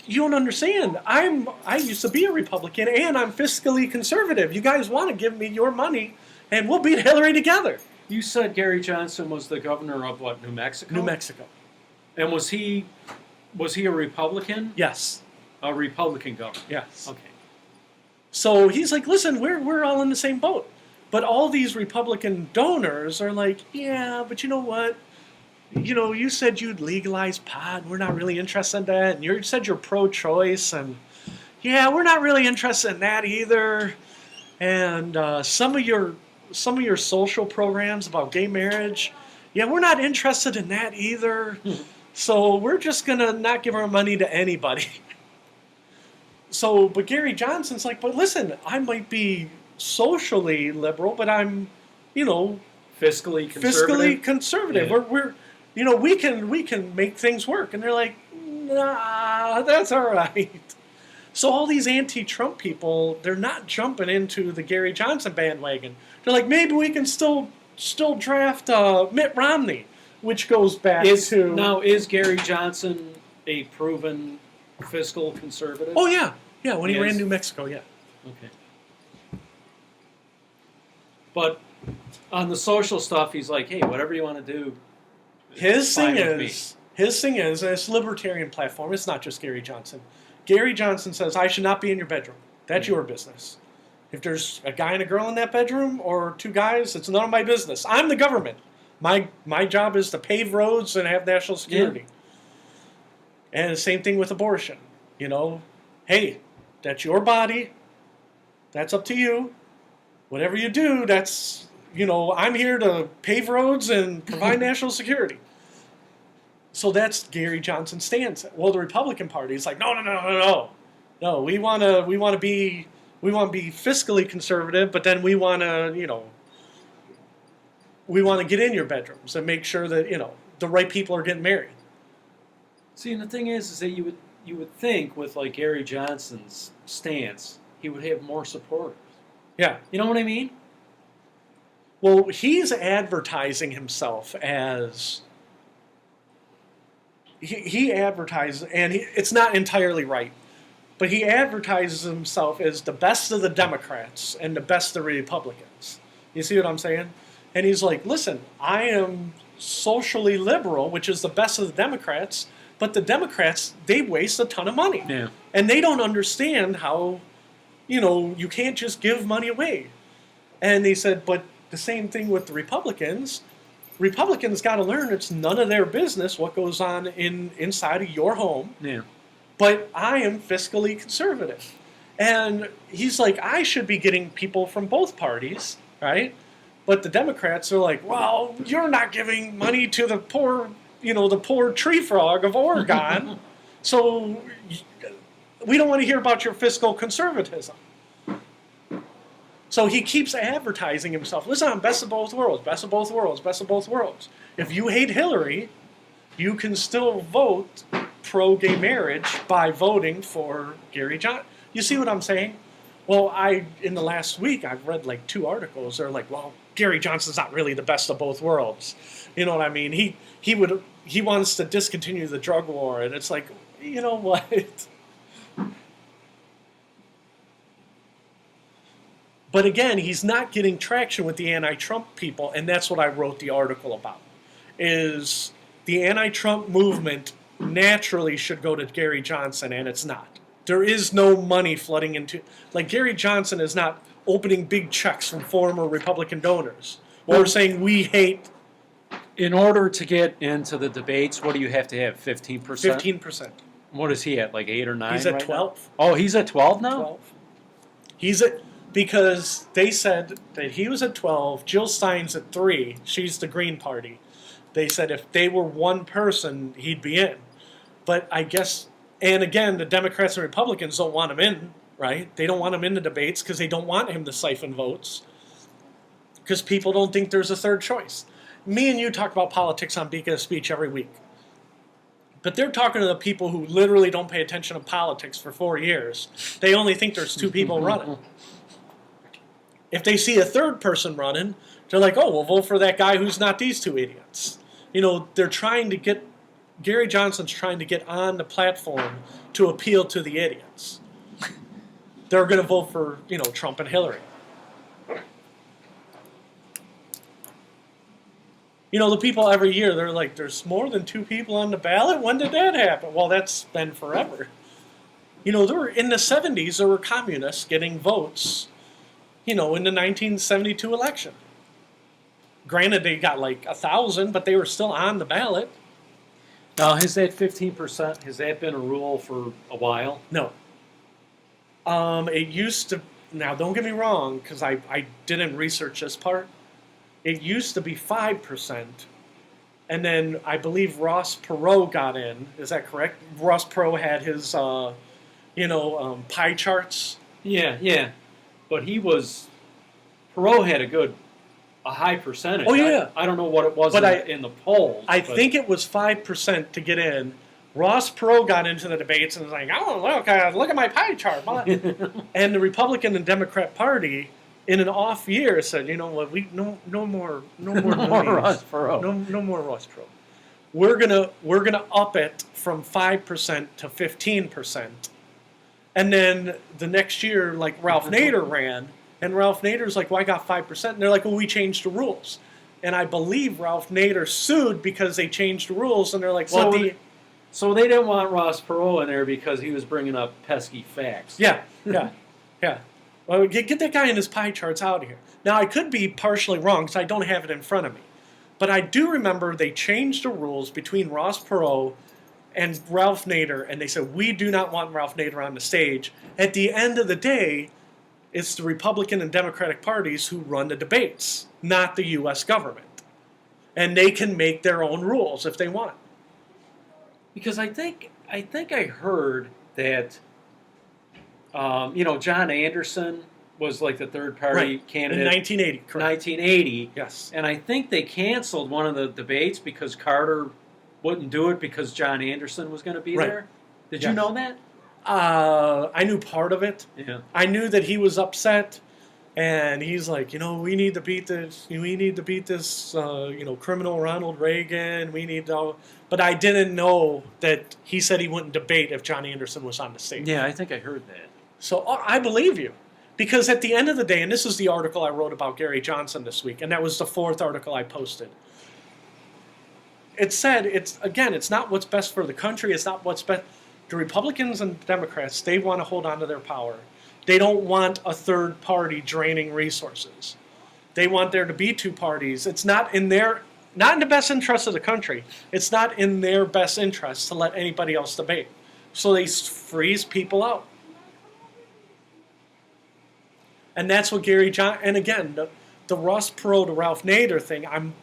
you don't understand. I used to be a Republican, and I'm fiscally conservative. You guys want to give me your money, and we'll beat Hillary together. You said Gary Johnson was the governor of what, New Mexico? New Mexico. And was he a Republican? Yes. A Republican governor. Yes. Okay. So he's like, listen, we're all in the same boat. But all these Republican donors are like, yeah, but you know what? You said you'd legalize pot. We're not really interested in that. And you said you're pro-choice. And, yeah, we're not really interested in that either. And some of your social programs about gay marriage, yeah, we're not interested in that either. So we're just going to not give our money to anybody. But Gary Johnson's like, but listen, I might be socially liberal, but I'm, fiscally conservative. Yeah. We can make things work. And they're like, nah, that's all right. So all these anti-Trump people, they're not jumping into the Gary Johnson bandwagon. They're like, maybe we can still draft Mitt Romney, which goes back to... Now, is Gary Johnson a proven fiscal conservative? Oh, yeah. Yeah, when he ran New Mexico, yeah. Okay. But on the social stuff, he's like, hey, whatever you want to do. His thing is, and it's a libertarian platform. It's not just Gary Johnson. Gary Johnson says, I should not be in your bedroom. That's your business. If there's a guy and a girl in that bedroom, or two guys, it's none of my business. I'm the government. My job is to pave roads and have national security. Yeah. And the same thing with abortion. Hey, that's your body. That's up to you. Whatever you do, that's, I'm here to pave roads and provide national security. So that's Gary Johnson's stance. Well, the Republican Party is like, no. We want to be fiscally conservative, but then we want to get in your bedrooms and make sure that the right people are getting married. See, and the thing is that you would think with like Gary Johnson's stance, he would have more supporters. Yeah, you know what I mean? Well, he's advertising himself as. He advertises, and it's not entirely right, but he advertises himself as the best of the Democrats and the best of the Republicans. You see what I'm saying? And he's like, listen, I am socially liberal, which is the best of the Democrats, but the Democrats, they waste a ton of money. Yeah. And they don't understand how, you can't just give money away. And they said, but the same thing with the Republicans. Republicans got to learn it's none of their business what goes on inside of your home. Yeah. But I am fiscally conservative. And he's like, I should be getting people from both parties, right? But the Democrats are like, well, you're not giving money to the poor, the poor tree frog of Oregon. So we don't want to hear about your fiscal conservatism. So he keeps advertising himself. Listen, I'm best of both worlds, best of both worlds, best of both worlds. If you hate Hillary, you can still vote pro-gay marriage by voting for Gary Johnson. You see what I'm saying? Well, in the last week, I've read like 2 articles. They're like, well, Gary Johnson's not really the best of both worlds. You know what I mean? He wants to discontinue the drug war, and it's like, you know what? But again, he's not getting traction with the anti-Trump people, and that's what I wrote the article about, is the anti-Trump movement naturally should go to Gary Johnson, and it's not. There is no money flooding into... Like, Gary Johnson is not opening big checks from former Republican donors or saying, we hate... In order to get into the debates, what do you have to have, 15%? 15%. What is he at, like 8 or 9 He's at right 12. Now? Oh, he's at 12 now? 12. He's at... Because they said that he was at 12, Jill Stein's at 3, she's the Green Party. They said if they were one person, he'd be in. But I guess, and again, the Democrats and Republicans don't want him in, right? They don't want him in the debates because they don't want him to siphon votes. Because people don't think there's a third choice. Me and you talk about politics on Beacon of Speech every week. But they're talking to the people who literally don't pay attention to politics for 4 years. They only think there's 2 people running. If they see a third person running, they're like, oh, we'll vote for that guy who's not these 2 idiots. They're trying to get, Gary Johnson's trying to get on the platform to appeal to the idiots. They're going to vote for, Trump and Hillary. The people every year, they're like, there's more than 2 people on the ballot? When did that happen? Well, that's been forever. There were, in the 70s, there were communists getting votes, in the 1972 election. Granted, they got like 1,000, but they were still on the ballot. Now, has that 15%, has that been a rule for a while? No. It used to, now don't get me wrong, because I didn't research this part. It used to be 5%, and then I believe Ross Perot got in. Is that correct? Ross Perot had his, pie charts. Yeah. But Perot had a high percentage. Oh, yeah. I don't know what it was in the polls. I think it was 5% to get in. Ross Perot got into the debates and was like, oh, look at my pie chart. And the Republican and Democrat Party, in an off year, said, no more Ross Perot. No more Ross Perot. We're gonna up it from 5% to 15%. And then the next year, like Ralph Nader ran, and Ralph Nader's like, well, I got 5%. And they're like, well, we changed the rules. And I believe Ralph Nader sued because they changed the rules, and they're like, so they didn't want Ross Perot in there because he was bringing up pesky facts. Yeah. Well, get that guy in his pie charts out of here. Now, I could be partially wrong because I don't have it in front of me. But I do remember they changed the rules between Ross Perot and Ralph Nader, and they said, we do not want Ralph Nader on the stage. At the end of the day, it's the Republican and Democratic parties who run the debates, not the U.S. government. And they can make their own rules if they want. Because I think I heard that, John Anderson was like the third party candidate. In 1980, correct. 1980. Yes. And I think they canceled one of the debates because Carter wouldn't do it because John Anderson was going to be there. Did you know that? I knew part of it. Yeah. I knew that he was upset, and he's like, we need to beat this. We need to beat this, criminal Ronald Reagan. We need to. But I didn't know that he said he wouldn't debate if John Anderson was on the stage. Yeah, I think I heard that. So I believe you. Because at the end of the day, and this is the article I wrote about Gary Johnson this week, and that was the 4th article I posted. It said, it's not what's best for the country. It's not what's best. The Republicans and Democrats, they want to hold on to their power. They don't want a third party draining resources. They want there to be 2 parties. It's not in the best interest of the country. It's not in their best interest to let anybody else debate. So they freeze people out. And that's what Gary Johnson, and again, the Ross Perot to Ralph Nader thing, I'm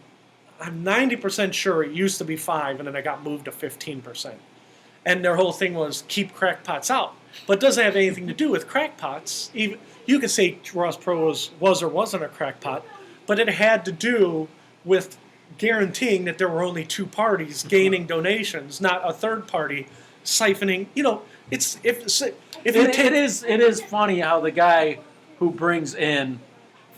90% sure it used to be 5 and then it got moved to 15%. And their whole thing was keep crackpots out. But it doesn't have anything to do with crackpots. Even you could say Ross Perot was or wasn't a crackpot, but it had to do with guaranteeing that there were only 2 parties gaining donations, not a third party siphoning. It is funny how the guy who brings in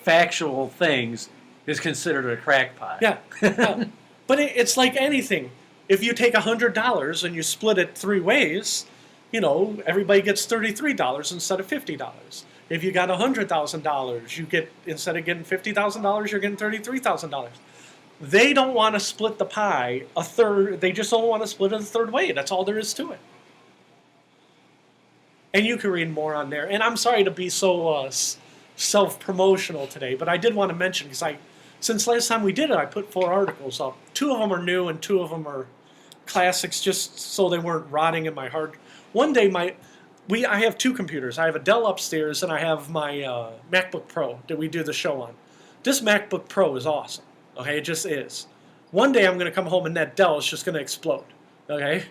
factual things is considered a crackpot. Yeah. But it's like anything. If you take $100 and you split it 3 ways, everybody gets $33 instead of $50. If you got $100,000, you get, instead of getting $50,000, you're getting $33,000. They don't want to split the pie a third. They just don't want to split it a third way. That's all there is to it. And you can read more on there. And I'm sorry to be so self-promotional today, but I did want to mention, because since last time we did it, I put 4 articles up. 2 of them are new and 2 of them are classics, just so they weren't rotting in my hard. One day, I have 2 computers. I have a Dell upstairs, and I have my MacBook Pro that we do the show on. This MacBook Pro is awesome. Okay, it just is. One day I'm going to come home and that Dell is just going to explode. Okay?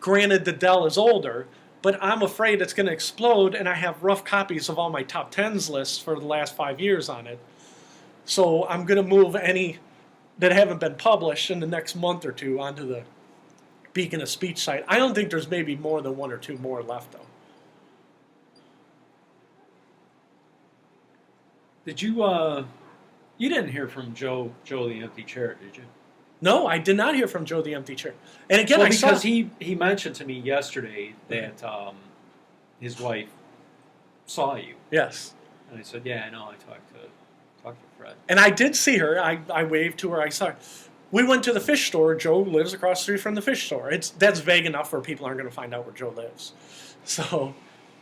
Granted, the Dell is older, but I'm afraid it's going to explode, and I have rough copies of all my top 10s lists for the last 5 years on it. So I'm going to move any that haven't been published in the next month or 2 onto the Beacon of Speech site. I don't think there's maybe more than one or two more left, though. Did you, you didn't hear from Joe the Empty Chair, did you? No, I did not hear from Joe the Empty Chair. And again, Well, I because saw... he mentioned to me yesterday that his wife saw you. Yes. And I said, yeah, I know. I talked to Fred. And I did see her. I waved to her. I saw her. We went to the fish store. Joe lives across the street from the fish store. That's vague enough where people aren't going to find out where Joe lives. So,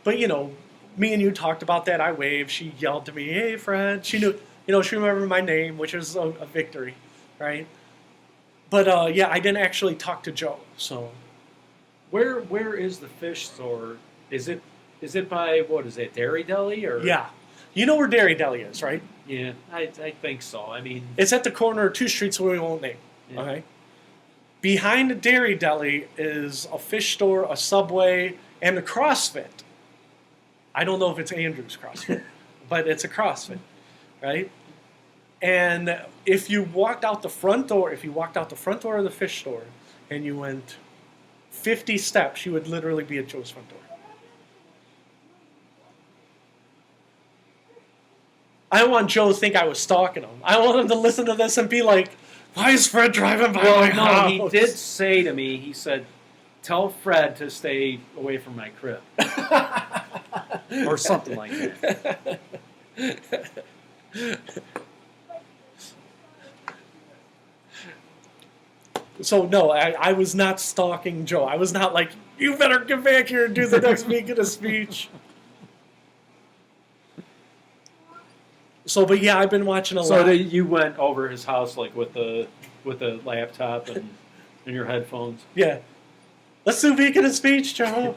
but you know, me and you talked about that. I waved. She yelled to me, "Hey, Fred." She knew, she remembered my name, which is a victory, right? But yeah, I didn't actually talk to Joe. So, where is the fish store? Is it by, what is it, Dairy Deli or? yeah, you know where Dairy Deli is, right? Yeah, I think so. I mean, It's at the corner of two streets we won't name. Yeah. Okay. Behind the Dairy Deli is a fish store, a Subway, and a CrossFit. I don't know if it's Andrew's CrossFit, but it's a CrossFit, right? And if you walked out the front door, of the fish store, and you went 50 steps, you would literally be at Joe's front door. I don't want Joe to think I was stalking him. I want him to listen to this and be like, "Why is Fred driving by my house?" He did say to me, he said, "Tell Fred to stay away from my crib." Or something like that. So, no, I was not stalking Joe. I was not like, "You better get back here and do the next Beacon of Speech." So, but yeah, I've been watching a lot. So you went over his house like with the laptop and your headphones. Yeah. Let's do Beacon of Speech, Joe.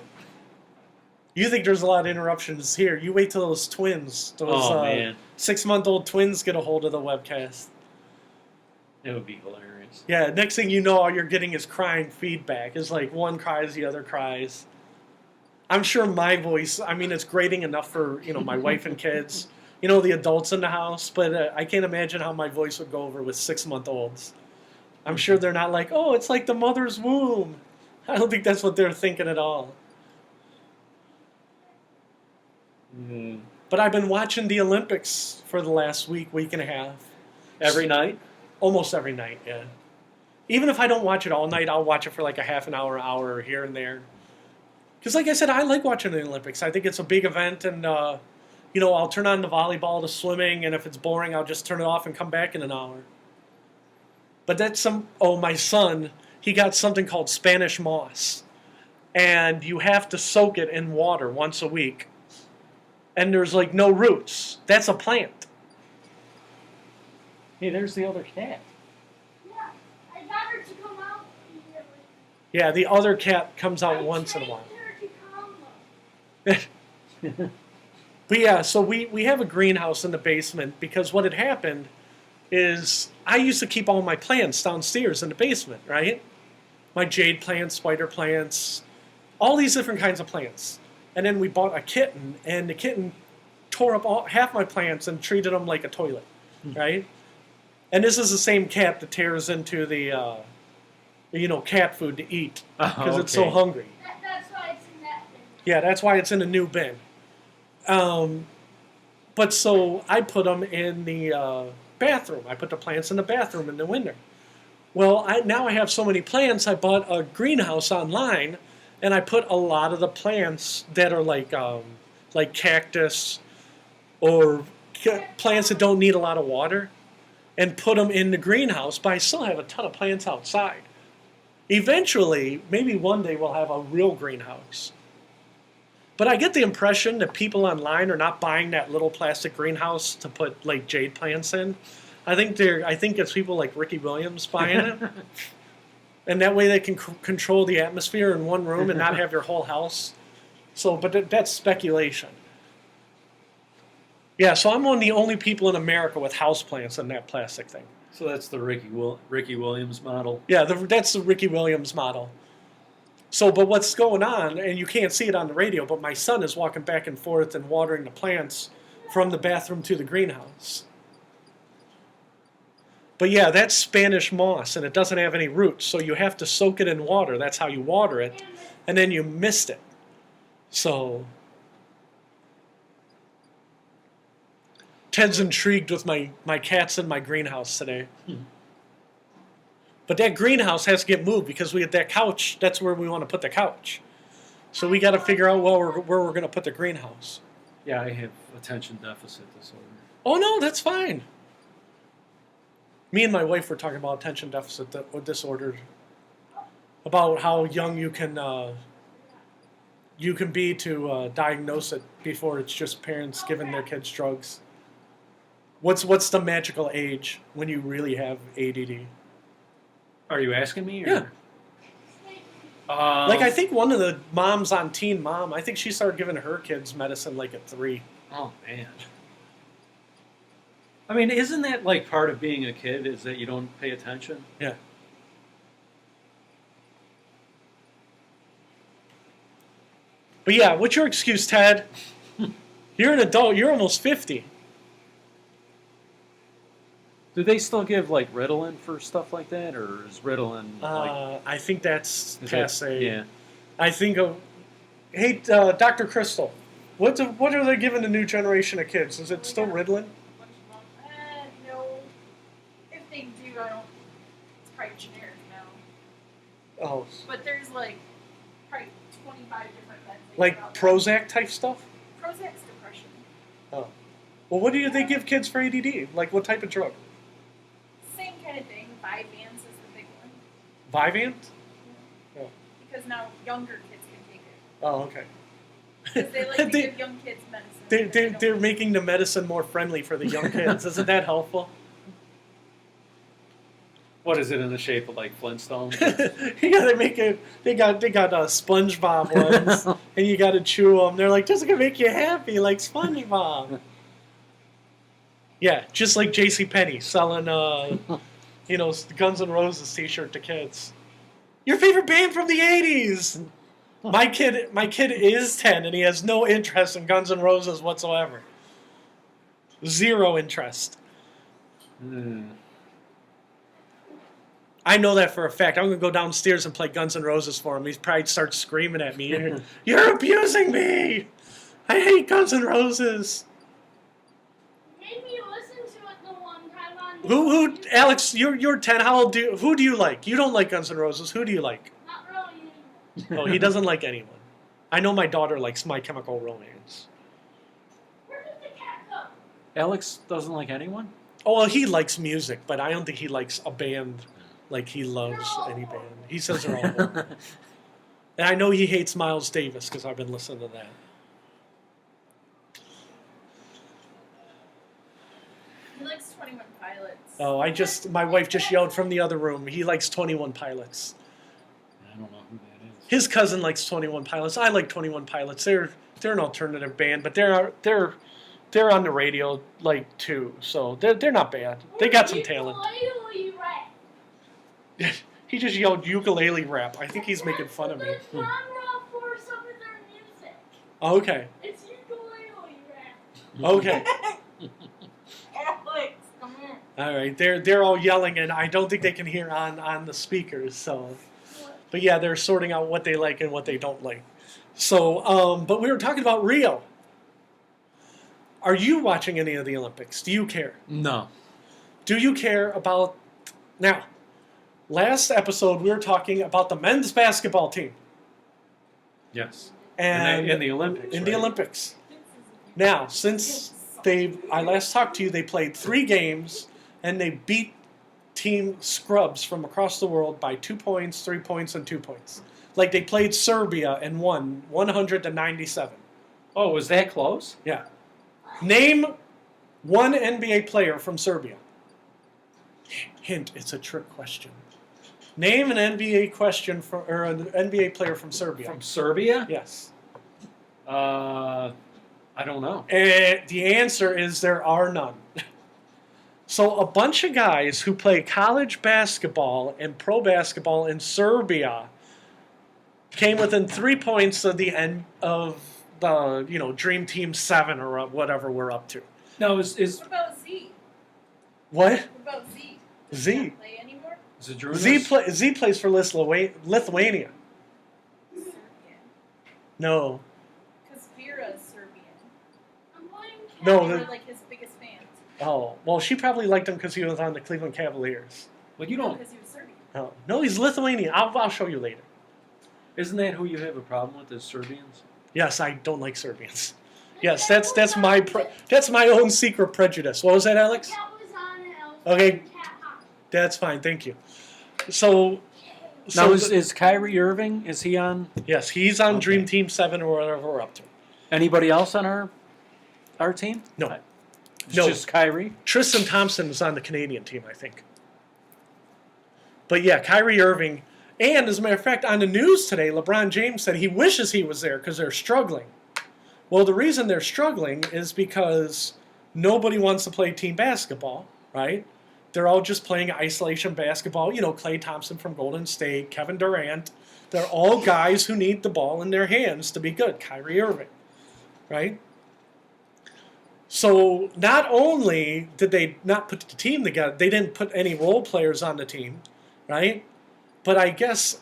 You think there's a lot of interruptions here. You wait till those twins, Man. 6-month-old twins get a hold of the webcast. It would be hilarious. Yeah, next thing you know, all you're getting is crying feedback. It's like one cries, the other cries. I'm sure my voice, it's grating enough for, my wife and kids, the adults in the house, but I can't imagine how my voice would go over with 6-month-olds. I'm sure they're not like, "Oh, it's like the mother's womb." I don't think that's what they're thinking at all. Mm. But I've been watching the Olympics for the last week and a half. Every night? Almost every night, yeah. Even if I don't watch it all night, I'll watch it for like a half an hour here and there. Because like I said, I like watching the Olympics. I think it's a big event, and I'll turn on the volleyball, the swimming, and if it's boring, I'll just turn it off and come back in an hour. But my son, he got something called Spanish moss. And you have to soak it in water once a week. And there's like no roots. That's a plant. Hey, there's the other cat. Yeah, I got her to come out immediately. Yeah, the other cat comes out once in a while. I trained her to come. But yeah, so we have a greenhouse in the basement because what had happened is I used to keep all my plants downstairs in the basement, right? My jade plants, spider plants, all these different kinds of plants. And then we bought a kitten, and the kitten tore up half my plants and treated them like a toilet, right? And this is the same cat that tears into the, cat food to eat because it's so hungry. That's why it's in that bin. Yeah, that's why it's in a new bin. But so I put them in the bathroom. I put the plants in the bathroom in the winter. Well, now I have so many plants, I bought a greenhouse online, and I put a lot of the plants that are like cactus or plants that don't need a lot of water, and put them in the greenhouse, but I still have a ton of plants outside. Eventually, maybe one day we'll have a real greenhouse. But I get the impression that people online are not buying that little plastic greenhouse to put like jade plants in. I think it's people like Ricky Williams buying it. And that way they can control the atmosphere in one room and not have your whole house. So, but that's speculation. Yeah, so I'm one of the only people in America with houseplants in that plastic thing. So that's the Ricky Williams model. Yeah, that's the Ricky Williams model. So, but what's going on, and you can't see it on the radio, but my son is walking back and forth and watering the plants from the bathroom to the greenhouse. But yeah, that's Spanish moss, and it doesn't have any roots, so you have to soak it in water. That's how you water it, and then you mist it. So Ted's intrigued with my cats in my greenhouse today. But that greenhouse has to get moved because we get that couch. That's where we want to put the couch. So we got to figure out where we're going to put the greenhouse. Yeah, I have attention deficit disorder. Oh no, that's fine. Me and my wife were talking about attention deficit disorder, about how young you can be to diagnose it before it's just parents giving their kids drugs. What's the magical age when you really have ADD? Are you asking me? Or? Yeah. Like I think one of the moms on Teen Mom, I think she started giving her kids medicine like at 3. Oh man. I mean, isn't that like part of being a kid? Is that you don't pay attention? Yeah. But yeah, what's your excuse, Ted? You're an adult. You're almost 50. Do they still give like Ritalin for stuff like that, or is Ritalin like? I think that's Is passe. yeah. I think of. Hey, Dr. Crystal, what are they giving the new generation of kids? Is it still Ritalin? No. If they do, I don't. It's probably generic now. Oh, But there's like probably 25 different meds. like Prozac type stuff? Prozac's depression. Oh. Well, what do they give kids for ADD? Like what type of drug? Same kind of thing. Vyvanse is the big one. Vyvanse? Oh. Because now younger kids can take it. Oh, okay. Because they like to give young kids medicine. They're making the medicine more friendly for the young kids. Isn't that helpful? What is it in the shape of like Flintstones? Yeah, they make it. They got SpongeBob ones, and you got to chew them. They're like, "This is gonna make you happy, like SpongeBob." Yeah, just like JC Penney selling, Guns N' Roses T-shirt to kids. Your favorite band from the '80s. My kid is 10, and he has no interest in Guns N' Roses whatsoever. Zero interest. I know that for a fact. I'm going to go downstairs and play Guns N' Roses for him. He's probably starts screaming at me. You're abusing me! I hate Guns N' Roses. Maybe listen to it the one time on. Who, Alex? You're 10. How old who do you like? You don't like Guns N' Roses. Who do you like? Not really. Oh, he doesn't like anyone. I know my daughter likes My Chemical Romance. Where did the cat go? Alex doesn't like anyone? Oh, well, he likes music, but I don't think he likes a band like he loves any band. He says they're all horrible. And I know he hates Miles Davis because I've been listening to that. He likes 21 Pilots. Oh, my wife just yelled from the other room. He likes 21 Pilots. I don't know who that is. His cousin likes 21 Pilots. I like 21 Pilots. They're an alternative band, but they're on the radio like too, so they're not bad. They got some talent. Ukulele rap. He just yelled ukulele rap. I think he's making fun of me. That's the genre for some of their music. Okay. It's ukulele rap. Okay. Alex, come here. All right. They're all yelling, and I don't think they can hear on the speakers. So, but yeah, they're sorting out what they like and what they don't like. So, but we were talking about Rio. Are you watching any of the Olympics? Do you care? No. Do you care about... Now, last episode we were talking about the men's basketball team. Yes. And in the Olympics. In right? the Olympics. Now, since I last talked to you, they played 3 games, and they beat Team Scrubs from across the world by 2 points, 3 points, and 2 points. Like they played Serbia and won 100-97. Oh, was that close? Yeah. Name one NBA player from Serbia. Hint, it's a trick question. Name an NBA an NBA player from Serbia. From Serbia? Yes. I don't know. The answer is there are none. So a bunch of guys who play college basketball and pro basketball in Serbia came within 3 points of the end of the Dream Team 7 or whatever we're up to. No, is What about Z? What? What about Z? Does Z. he not play anymore? Is it Drew? Z plays for Lithuania. Serbian. No. Because Vera is Serbian. I'm playing No, They the- were like his biggest fans. Oh, well, she probably liked him because he was on the Cleveland Cavaliers. Well, you don't. Because he was Serbian. Oh, no, he's Lithuanian. I'll show you later. Isn't that who you have a problem with? Is Serbians? Yes, I don't like Serbians. Yes, that's my own secret prejudice. What was that, Alex? Cat was on it. I was Okay. playing Cat Hockey. That's fine, thank you. So Now, is Kyrie Irving? Is he on? yes, he's on Okay. Dream Team 7 or whatever we're up to. Anybody else on our team? No. It's No. just Kyrie. Tristan Thompson is on the Canadian team, I think. But yeah, Kyrie Irving. And as a matter of fact, on the news today, LeBron James said he wishes he was there because they're struggling. Well, the reason they're struggling is because nobody wants to play team basketball, right? They're all just playing isolation basketball. You know, Klay Thompson from Golden State, Kevin Durant. They're all guys who need the ball in their hands to be good. Kyrie Irving, right? So not only did they not put the team together, they didn't put any role players on the team, right? But I guess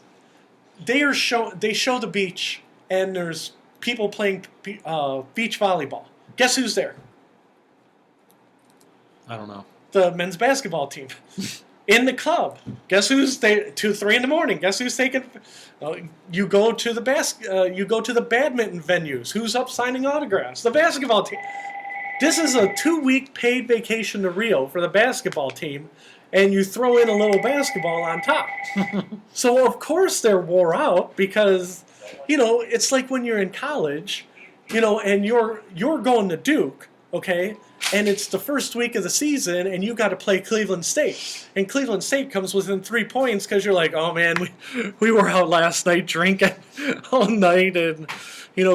they show the beach, and there's people playing beach volleyball. Guess who's there? I don't know. The men's basketball team. In the club. Guess who's 2-3 in the morning? Guess who's taking? You go to the badminton venues. Who's up signing autographs? The basketball team. This is a 2-week paid vacation to Rio for the basketball team, and you throw in a little basketball on top. So of course they're wore out because, it's like when you're in college, and you're going to Duke, okay, and it's the first week of the season, and you got to play Cleveland State, and Cleveland State comes within 3 points because you're like, oh man, we were out last night drinking all night, and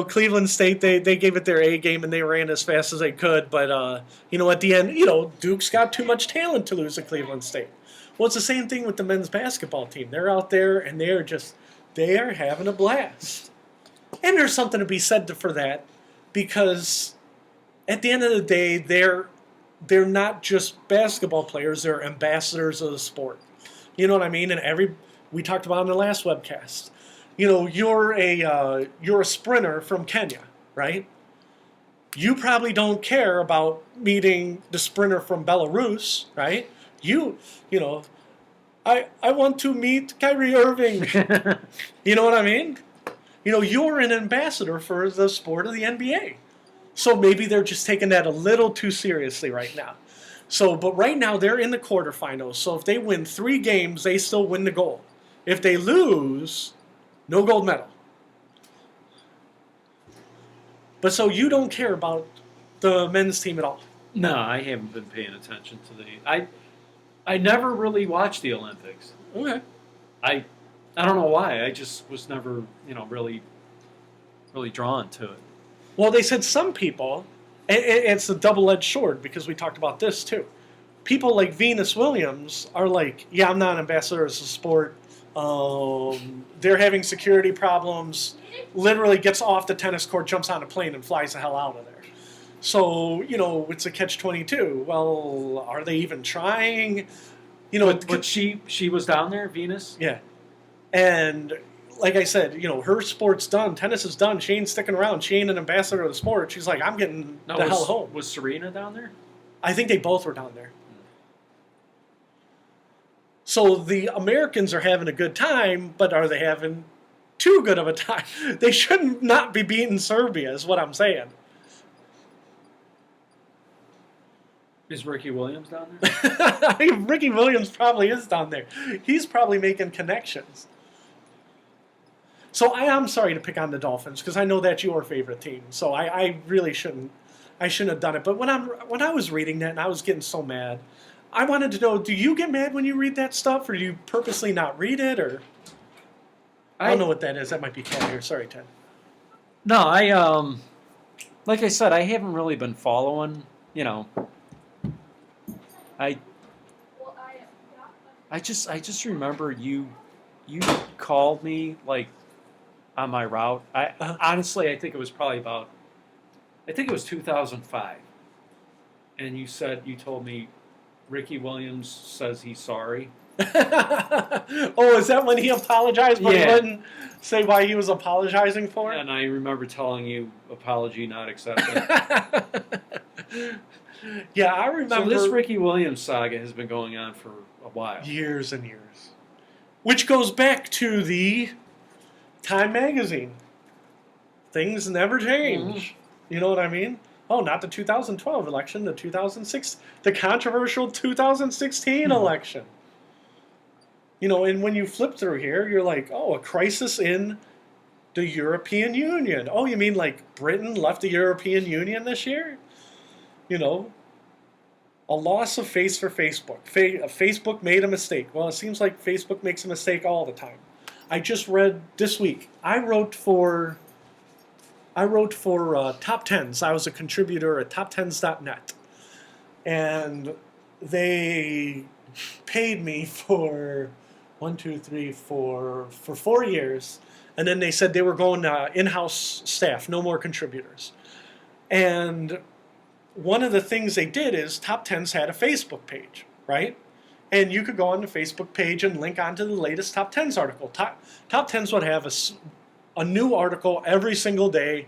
Cleveland State, they gave it their A game and they ran as fast as they could. But, at the end, Duke's got too much talent to lose to Cleveland State. Well, it's the same thing with the men's basketball team. They're out there and they are having a blast. And there's something to be said for that because at the end of the day, they're not just basketball players. They're ambassadors of the sport. You know what I mean? And we talked about in the last webcast. You're a sprinter from Kenya, right? You probably don't care about meeting the sprinter from Belarus, right? I want to meet Kyrie Irving. You know what I mean? You're an ambassador for the sport of the NBA. So maybe they're just taking that a little too seriously right now. But right now they're in the quarterfinals. So if they win 3 games, they still win the gold. If they lose, no gold medal. But so you don't care about the men's team at all? No, I haven't been paying attention to I never really watched the Olympics. Okay. I don't know why. I just was never, really drawn to it. Well, they said some people, and it's a double-edged sword because we talked about this too. People like Venus Williams are like, yeah, I'm not an ambassador as a sport. They're having security problems. Literally gets off the tennis court, jumps on a plane, and flies the hell out of there. So, it's a catch-22. Well, are they even trying? But she was down there, Venus? Yeah. And like I said, her sport's done. Tennis is done. She ain't sticking around. She ain't an ambassador of the sport. She's like, I'm getting the hell home. Was Serena down there? I think they both were down there. So the Americans are having a good time, but are they having too good of a time? They shouldn't not be beating Serbia, is what I'm saying. Is Ricky Williams down there? Ricky Williams probably is down there. He's probably making connections. So I'm sorry to pick on the Dolphins because I know that's your favorite team. So I really shouldn't. I shouldn't have done it. But when I was reading that and I was getting so mad, I wanted to know: do you get mad when you read that stuff, or do you purposely not read it? Or I don't know what that is. That might be Ted here. Sorry, Ted. No, like I said, I haven't really been following. I just remember you called me like on my route. Honestly, I think it was probably it was 2005, and you told me Ricky Williams says he's sorry. Oh, is that when he apologized, but he wouldn't say why he was apologizing for it? And I remember telling you, apology not accepted. Yeah, I remember. So this Ricky Williams saga has been going on for a while. Years and years. Which goes back to the Time magazine. Things never change. You know what I mean? Oh, not the 2012 election, the 2006, the controversial 2016 election. You know, and when you flip through here, you're like, oh, a crisis in the European Union. Oh, you mean like Britain left the European Union this year? You know, a loss of face for Facebook. Facebook made a mistake. Well, it seems like Facebook makes a mistake all the time. I just read this week. I wrote for Top Tens. I was a contributor at TopTens.net, and they paid me for 4 years, and then they said they were going in-house staff, no more contributors. And one of the things they did is Top Tens had a Facebook page, right? And you could go on the Facebook page and link onto the latest Top Tens article. Top Tens would have a new article every single day.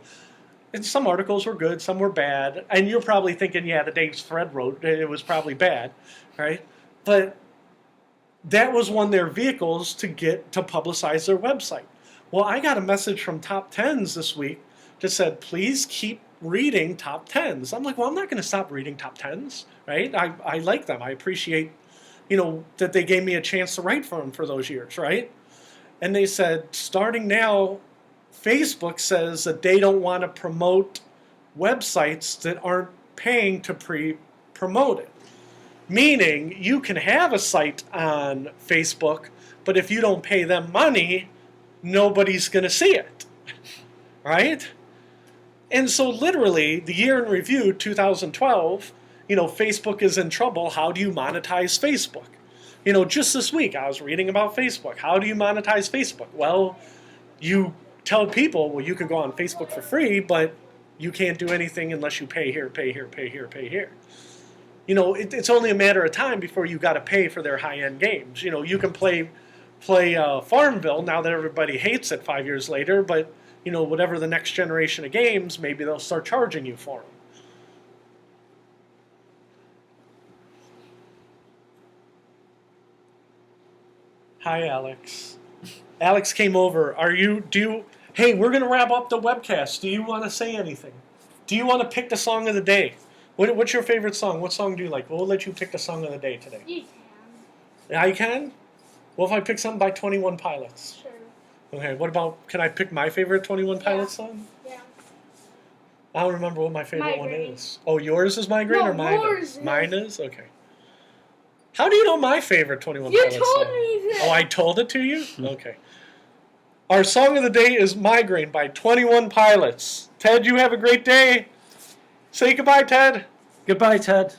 And some articles were good, some were bad. And you're probably thinking, yeah, the day Fred wrote, it was probably bad, right? But that was one of their vehicles to publicize their website. Well, I got a message from Top Tens this week that said, please keep reading Top Tens. I'm like, well, I'm not going to stop reading Top Tens, right? I like them. I appreciate, you know, that they gave me a chance to write for them for those years, right? And they said, starting now, Facebook says that they don't want to promote websites that aren't paying to promote it. Meaning, you can have a site on Facebook, but if you don't pay them money, nobody's going to see it, right? And so literally, the year in review, 2012, you know, Facebook is in trouble. How do you monetize Facebook? You know, just this week, I was reading about Facebook. How do you monetize Facebook? Well, you tell people, well, you can go on Facebook for free, but you can't do anything unless you pay here, pay here, pay here, pay here. You know, it's only a matter of time before you got to pay for their high-end games. You know, you can play Farmville now that everybody hates it 5 years later, but, you know, whatever the next generation of games, maybe they'll start charging you for them. Hi, Alex. Alex came over. Hey, we're going to wrap up the webcast. Do you want to say anything? Do you want to pick the song of the day? What's your favorite song? What song do you like? We'll let you pick the song of the day today. You can. I can? What if I pick something by 21 Pilots? Sure. Okay, what about, can I pick my favorite 21 Pilots song? Yeah. I don't remember what my favorite one Migraine. is. Oh, yours is Migraine No, or mine yours is? is. Mine is? Okay. How do you know my favorite 21 You Pilots told song? me that. Oh, I told it to you? Okay. Our song of the day is Migraine by 21 Pilots. Ted, you have a great day. Say goodbye, Ted. Goodbye, Ted.